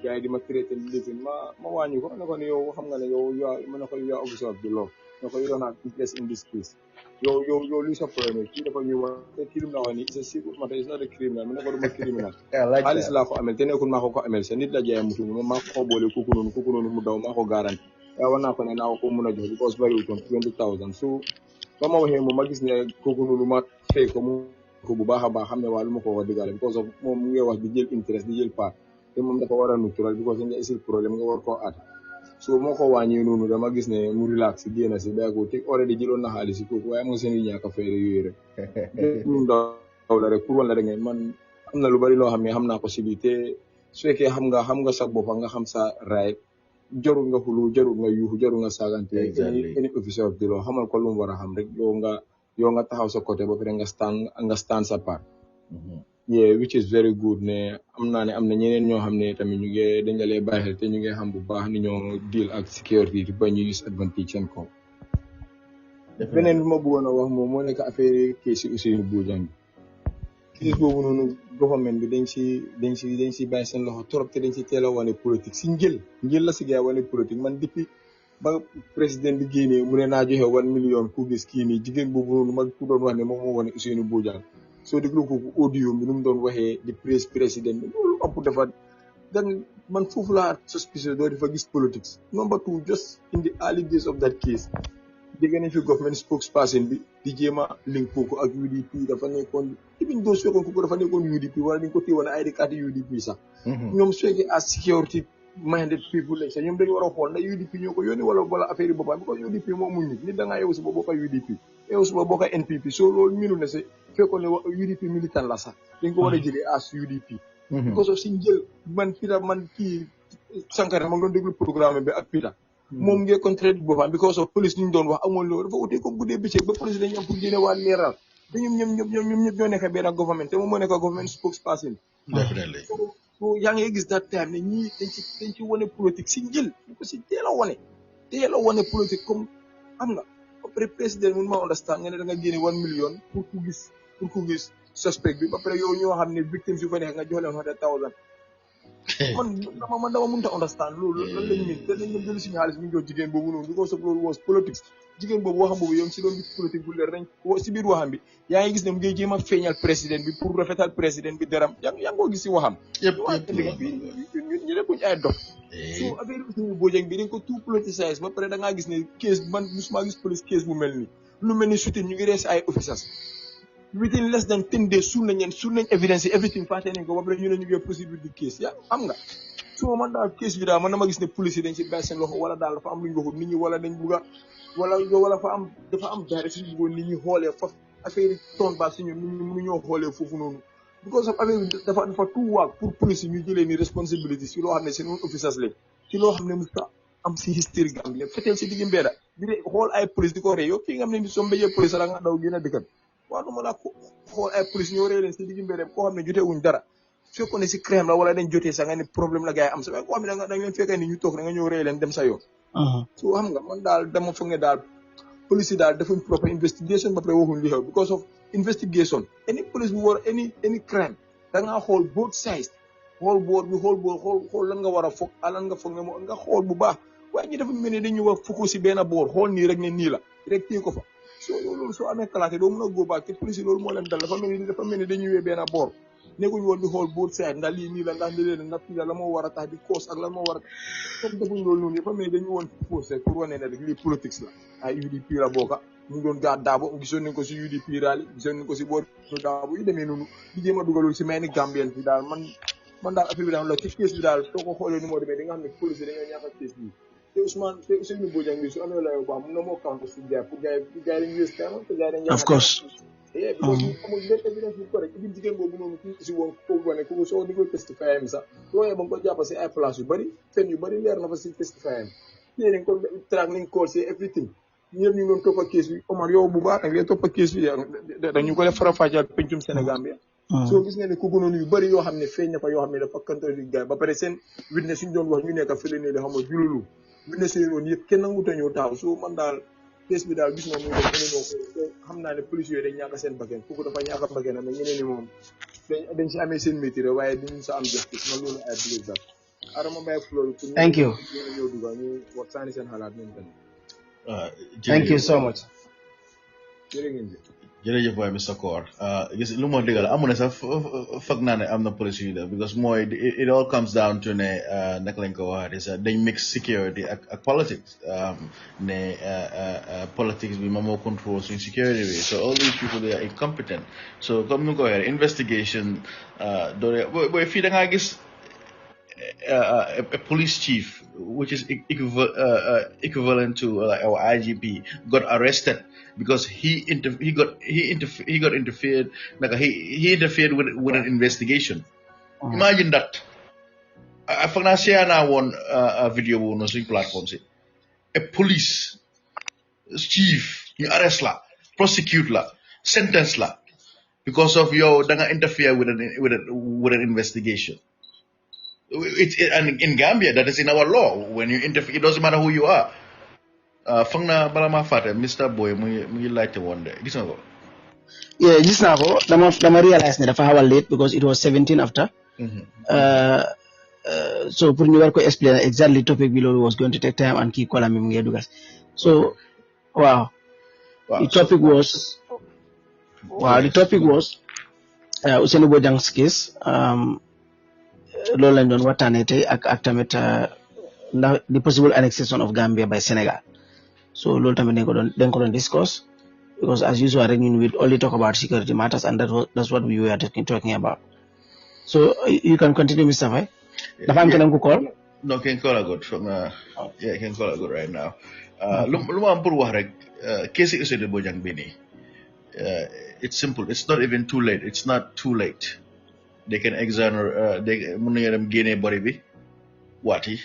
gars yi di ma traité lifin ma wàññi ko ne ko ne yow xam nga ne yow ma ne ko yow officer of the law you don't have interest in this case. Your lose a problem. Key dafa ñu wax te kii lu mu la wax ni it's a civil matter, it's not a criminal. Mu ne ko duma criminal. I like Xaalis that. laa ko amel te nekkul maa ko amel sa nit la jaay mutu moom maa ko boole kooku noonu mu daw maa ko garanti. Waaye war naa ko ne naa ko mun a jox because bariwutoon 20,000 so ba ma waxee moom ma gis ne kooku noonu ma fay ko mu ko bu baax a baax xam ne waa lu ma ko wax dëggaale because of moom mu ngi wax di jël interest di jël part te moom dafa war a natural because nga isil problème nga war koo aat so moo ko wàññee noonu dama gis ne mu relax génn si bàyyi ko te already jëloon na xaalis si kooku waaye moo seen i ñàkk a fay yooyu rek ñun daw la rek pour wan la rek man am na lu bari loo xam ne xam naa ko si biir te su fekkee xam nga sa bopp nga xam sa right jarul nga xulu jarul nga yuuxu jarul nga saagante any officer of the law xamal ko lu mu war a xam rek yow nga taxaw sa côté ba pare nga stand sa part yeah which is very good ne am na ñeneen ñoo xam ne tamit ñu ngi dañ la lay bàyyi xel te ñu ngi xam bu baax ni ñoo deal ak security ba ñu use advantage seen kaw beneen bi ma bëggoon a wax moom moo nekk affaire case Ousainou Bojang case boobu noonu government bi dañ si bàyyi seen loxo trop te dañ si teel a wane politique si njël la si gars wane politique man depuis ba président bi génnee mu ne naa joxe 1 million ku gis kii nii jigéen boobu noonu ma ku doon wax ne moom moo wane Ousainou Bojang soo déglu ko audio bi nu mu doon waxee di président bi loolu ëpp dafa dan man foofu laa suspicious doo dafa gis politics number 2 just in the early days of that case dégg nañ fi government spokesperson bi di jéem a link kooku ak UDP dafa nekkoon even doo su fekkoon kooku dafa nekkoon UDP wala dañ ko téewoon ID card UDP sax ñoom su fekkee as security minded people lañ sax ñoom dañu war a xool ndax UDP ñoo ko yónni wala affaire yi boppam because UDP moom muñ nit da ngaa yow suba bokka UDP yow suba bokka NPP so loolu miinu ne si fekkoon ne UDP militant la sax dañ ko war a jëlee as UDP because of si jël man kii Sankara ma ngi doon déglu programme bi ak Peter moom ngeen contraire boppam because of police ñu doon wax amul loolu dafa utee ko guddee bëccëg ba police dañu am pour génne waa leeral te ñoom ñëpp ñoo nekk benn government te moom moo nekk government spokesperson definitely so yaa ngi gis that time ne ñii dañ ci wane politique si njël ñu ko si teel a wane politique comme am nga après président mun ma understand nga ne da nga génne 1 million pour ku gis suspect bi ba pare yow ñoo xam ne victimes yu fa nekk nga jox leen 100,000 man dama mënut a understand loolu lan lañ mën te dañ leen jël suñu xaalis ñu jox jigéen boobu noonu because of loolu was politics jigéen boobu waxam boobu yow si doon gis politique bu leer dañ si biir waxam bi yaa ngi gis ne mu ngi jéem a feeñal président bi pour rafetal président bi deram yaa ngi koo gis si waxam ñu nekkuñ ay dof so affaire Ousainou Bojang bi dañ ko tout politicise ba pare da ngaa gis ne case man musuma gis police case bu mel nii lu mel ni sutin ñu ngi rees ay officers within less than 10 days suul nañ evidence everything fàtte nañ ko ba pare ñu ne ñu ngi procédure di case yaa am nga so man daal case bi daal man dama gis ne police yi dañ si bàyyi seen loxo wala daal dafa am lu ñu waxul nit ñi wala dañ bugg a wala dafa am direction si bëggoon nit ñi xoolee foofu affaire yi toon ba si ñun nit ñi mënuñoo xoolee foofu noonu because of affaire bi dafa tout waag pour police yi ñu jëlee ni responsibility si loo xam ne seen own officers lañ ci loo xam ne musta am si history Gambie feteel si digg mbedda di de xool ay police di ko rey yow fii nga xam ne ni soo mbéjee police la nga daw génn a dëkkat waaw du ma la xool ay police ñoo rey leen si digg mbedda koo xam ne jotee wuñ dara fekkoon ne si crème la wala dañ jotee sax nga ne problème la gars yi am sa waaye koo xam ne da nga leen fekkee ni ñu toog da nga ñëw rey leen dem sa yoon so xam nga man daal dama foog ne daal police yi daal defuñ proper investigation ba pare waxuñ li xew because of investigation any police bu war any crime da ngaa xool both sides xool boor bi xool lan nga war a foog lan nga foog ne moo nga xool bu baax waaye ñi dafa mel ni dañu wax fukk si benn boor xool nii rek ne nii la rek téye ko fa so loolu soo amee kalaate doo mën a góobaat te police yi loolu moo leen dal dafa mel ni dañuy wee benn boor nekkuñ woon di xool both sides ndax lii nii la ndax lii la ndax la moo war a tax di cause ak lan moo war a comme defuñ loolu noonu dafa mel ni dañu woon forcé pour wane ne rek lii politique la ay UDP la bokka ñu ngi doon gaat daabo gisoon nañ ko si UDP rally gisoon nañ ko si boor daabo yu demee noonu di jéem a dugalul si may ni Gambien fi daal man daal affaire bi daal la ci case bi daal soo ko xoolee ni moo demee di nga xam ne police dañoo ñàkk a case bi te Ousainou Bojang bi su amee layo baax mun na moo counter si gars pour gars yi dañ use time te gars yi dañ of course because amul benn évidence bu correct ibin jigéen boobu noonu kii si woon foofu wane kooku soo ni koy testify am sax looyee ba nga ko jàppa si ay place yu bëri fen yu bëri leer na fa si testify am léegi dañ ko track nañ call si everything ñëpp ñu ngi doon toppa case bi Omar yow bu baax nag leen toppa case bi dañu ko def farafajal pencum Sénégal bi soo gis nga ne kooku noonu yu bëri yoo xam ne feeñ na fa yoo xam ne dafa kanto di gars ba pare seen witness suñu doon wax ñu nekk fële ne xam nga jululu witness yooyu noonu yëpp kenn nanguta ñëw taaw soo man daal case bi daal gis moom muy def ñoo ko xam naa ne police yooyu dañ ñàkk seen bakkan kooku dafa ñàkk bakkan am ñeneen ni moom dañ si amee seen métier waaye duñ sa am justice man loolu ay believe that adama bàyyi loolu pour thank you ñëw duga ñu wax saani seen xalaat ñoom tamit Thank you so much. jërëjëf waay Mr. Kor gis lu moo dëggal amu ne sax foog naa ne am na police yu def because mooy it all comes down to ne naka lañ ko waxaatee sax dañ mix security ak politics ne politics bi moom moo control suñ security bi so all these people they are incompetent so comme ni nga ko waxee investigation doole booy fii da ngaa gis a police chief which is equivalent to like our IGP got arrested because he got interfered like he interfered with an investigation. Imagine that. I found I share now one video on our platforms. A police chief you arrest la, prosecute la, sentence la because of your danga interfere with an investigation. And in Gambia, that is in our law. When you interfere, it doesn't matter who you are. Fangna balama fate, Mr. Boy, mu like to one day. Gis nga ko? Yeah, gis naa ko. Dama realize ne dafa xawa late because it was 17 after. So pour ñu war ko explain exactly topic bi lolu was going to take time and key kolam mi ngi dugas. So wow. The topic was Ousainou Bojang's case. Loolu lañ doon waxtaanee tey ak tamit the possible annexation of Gambia by Senegal. So loolu tamit dañ ko doon discuss because as usual rek ñun we only talk about security matters and that's what we were talking about. So you can continue, Mr. Faye. Dafa am keneen ku call? No, can call a good from yeah, can call a good right now. Lu ma am pour wax rek case Ousainou Bojang bi nii it's simple. It's not even too late. It's not too late. They can exonerate, they mun nañu dem génne body bi waati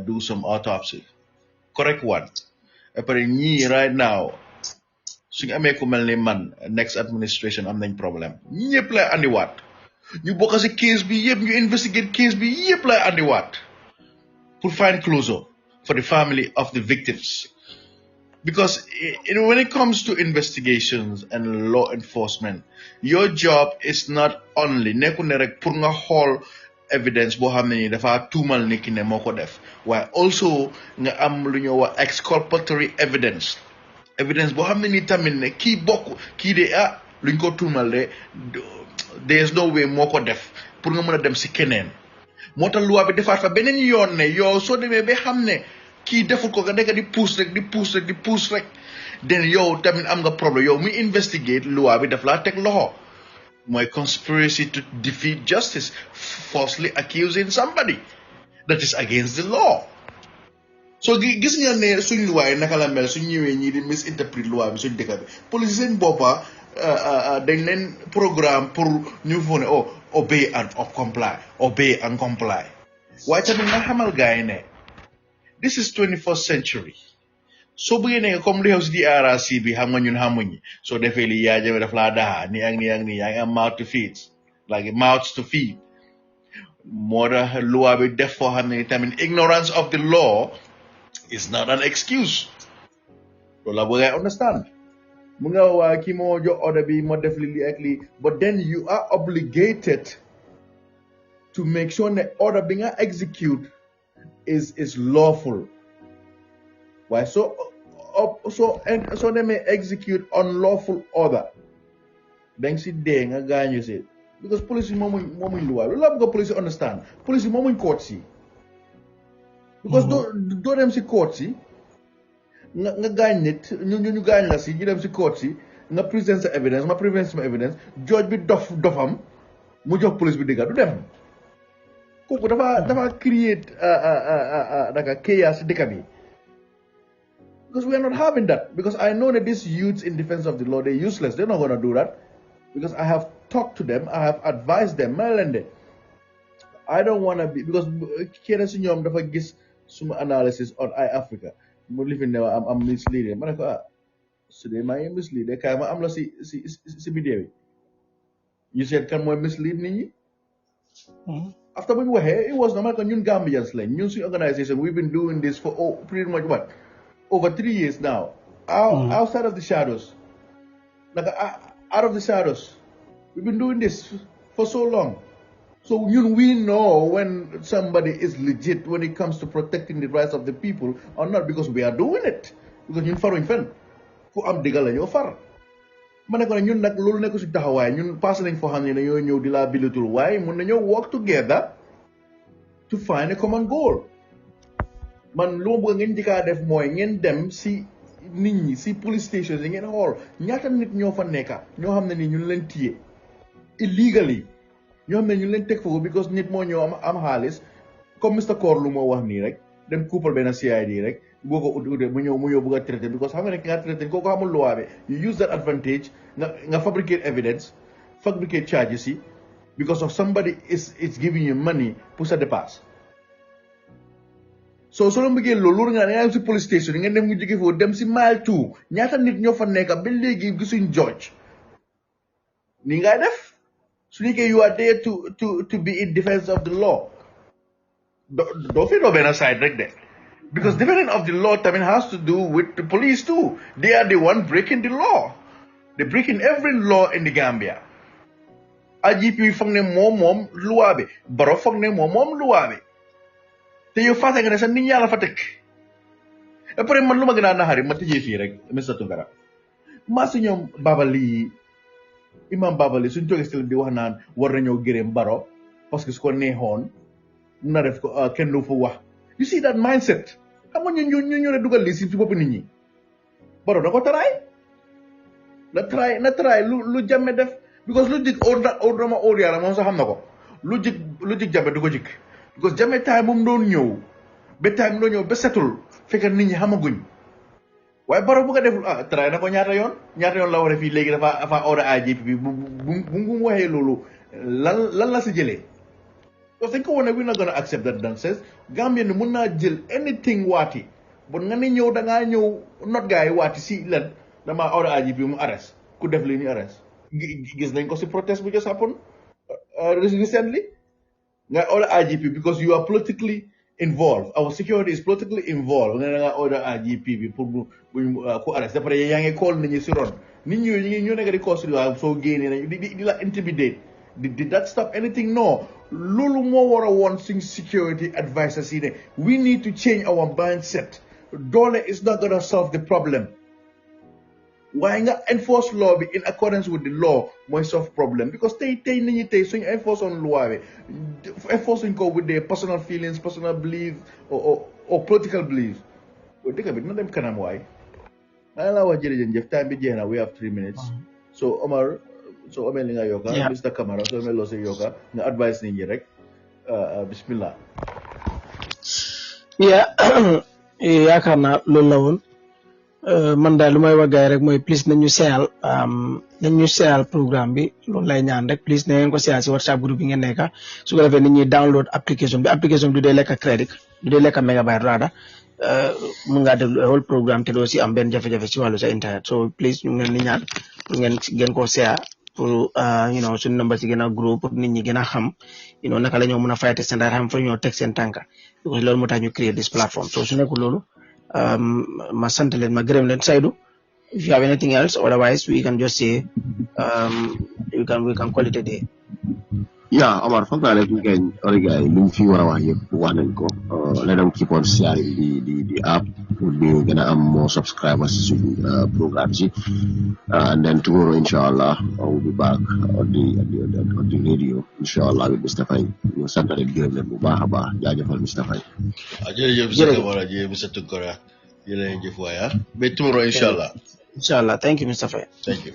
do some autopsy correct one après ñii right now suñu amee ku mel ni man next administration am nañ problème ñëpp lay andiwaat ñu bokk ci case bi yëpp ñu investigate case bi yëpp lay andiwaat pour find closure for the family of the victims because when it comes to investigations and law enforcement your job is not only nekku ne rek pour nga xool evidence boo xam ne ni dafa tuumal nit ki ne moo ko def waaye also nga am lu ñoo wax exculpatory evidence boo xam ne ni tamit ne kii de luñ ko tuumal de there is no way moo ko def pour nga mën a dem si keneen moo tax loi bi defaat fa beneen yoon ne yow soo demee ba xam ne kii deful ko nga nekk di puus rek then yow tamit am nga problème yow muy investigate loi bi daf laa teg loxo mooy conspiracy to defeat justice falsely accusing somebody that is against the law so gis nga ne suñ loi naka la mel suñ ñëwee ñii di misinterpret loi bi suñ dëkk bi police seen boppa dañ leen programme pour ñu fo ne obey and comply waaye tamit nga xamal gaay ne this is 21st century so bëggee ne comme li xew si DRC bi xam nga ñun xamuñi soo defee li yaa jame daf laa daha ni ak yaa ngi am mouth to feed moo tax loi bi def foo xam ne tamit ignorance of the law is not an excuse loolu la bëgg understand mu nga waa kii moo jox order bi moo def li ak li but then you are obligated to make sure ne order bi nga execute is lawful. Why? So they may execute unlawful order. Then si deng again you say because police moment loi. We love go police understand. Police moment court see. Because do them si court see. Nga gagne ñu gagne la si ñu dem si court si nga present sa evidence ma present some evidence judge bi dofam mu jox police bi dégga du dem. Kooku dafa create chaos dëkk bi because we are not having that because I know that these youths in defense of the law they're useless they're not going to do that because I have talked to them I have advised them Maryland I don't want to be because kenn si ñoom dafa gis suma analysis on iAfrica mu living there I'm misleading ma ne ko su dee maa ngi mislead kaay ma am la si vidéo yi you said kan mooy mislead nit ñi after we were here, it was normal because ñun Gambians lañ ñun suñu organization we've been doing this for pretty much over 3 years now outside of the shadows out of the shadows we've been doing this for so long So we know when somebody is legit when it comes to protecting the rights of the people or not, because we are doing it. Because ñun faruñ fen fu am digal la ñoo far. Ma ne ko ne ñun nag loolu nekk si taxawaay ñun passé nañ foo xam ne dañoo ñëw di laa bilatul waaye mun nañoo work together to find a common goal. Man lu ma bëgg ngeen njëkkaa def mooy ngeen dem si nit ñi si police stations yi ngeen xool ñaata nit ñoo fa nekka ñoo xam ne ni ñun leen téye illegally ñoo xam ne ñu leen teg foofu because nit moo ñëw am xaalis comme Mr Koor lu moo wax nii rek dem couple benn CID rek boo ko ude mu ñëw bëgg a traité because xam nga ne ki nga traité kooku xamul loi bi you use that advantage nga fabricate evidence fabricate charges yi because of somebody is giving you money pour sa dépasse. So soo bëggee loolu nga dem si police station nga dem mu jóge foofu dem si mile 2 ñaata nit ñoo fa nekk ba léegi gisuñ George ni ngay def su nekkee you are there to be in defense of the law doo fi doo benn side rek de because defense of the law tamit has to do with the police too. They are the one breaking the law. They breaking every law in the Gambia. IGP foog ne moom loi bi Barrow foog ne moom loi bi te yow fàtte nga ne sax nit ñaa la fa teg après man lu ma gën a naxari ma tëjee fii rek Mr Tunkara maa si ñoom Babali imam Babali suñ toogee si di wax naan war nañoo gërëm Barrow parce que su ko neexoon na def ko kenn du fa wax. You see that mindset xam nga ñu ne dugal lii si bopp nit ñi Barrow da ko taraay na taraay lu Jammeh def because lu jik ordama yàlla moom sax xam na ko lu jik Jammeh du ko jik because Jammeh time moom doon ñëw ba setul fekk nit ñi xamaguñ waaye Barrow bu ko def taraay na ko ñaata yoon la war a fii léegi dafa order IGP bi bu mu waxee loolu lan la si jëlee parce que dañ ko wane we not gonna accept that nonsense. Gambia ni mun naa jël anything waati bon nga ne ñëw da ngaa ñëw not gaay waati si lan damaa order IGP mu arrest ku def li ñu arrest gis nañ ko si protest bu just happen recently nga order IGP because you are politically involved. Our security is politically involved nga da ngaa order IGP bi pour ku arrest d'après yaa ngi call nit ñi si ron nit ñi ñu nekk di call si waaw soo génnee nañ di la intimidate. Did that stop anything? No. Lulu more wants security advisors in it. We need to change our mindset. Dollar is not going to solve the problem. Why not enforce law in accordance with the law more solve problem? Because they so you enforce on law, enforcing with their personal feelings, personal beliefs, or political beliefs. But they can be not them kind of why. We have 3 minutes. So Omar. So amel nga yoka Mr Camara so amel lo se yoka nga advice ni rek bismillah yaakaar naa loolu la woon man daal lu may wax gaay rek mooy please nañu seeyal programme bi loolu lay ñaan rek please na ngeen ko seeyal si WhatsApp groupe bi ngeen nekka su ko defee nit ñi download application bi du dee lekk crédit du dee lekk mégabyte rada mun ngaa déglu whole programme te doo si am benn jafe-jafe si wàllu sa internet so please ñu ngeen ni ñaan pour ngeen ko seeyal pour suñu number ci gën a groupe pour nit ñi gën a xam naka la ñoo mën a fayte seen dara xam fa ñoo teg seen tànka because loolu moo tax ñu créer this platform so su nekkul loolu ma sant leen ma gërëm leen Saidou if you have anything else otherwise we can just say we can call it a day. Yeah, Omar, foog naa rek ngeen origay luñ fi war a wax yëpp wax nañ ko let them keep on sharing the app pour ñu gën a am more subscribers si suñu programme si and then tomorrow inshallah I will be back on the radio inshallah with Mr Faye ñu sant leen gërëm leen bu baax a baax jaajëfal Mr Faye jërëjëf Mr Camara jërëjëf Mr Tunkara jërëjëf waaya ba tomorrow inshallah thank you Mr Faye thank you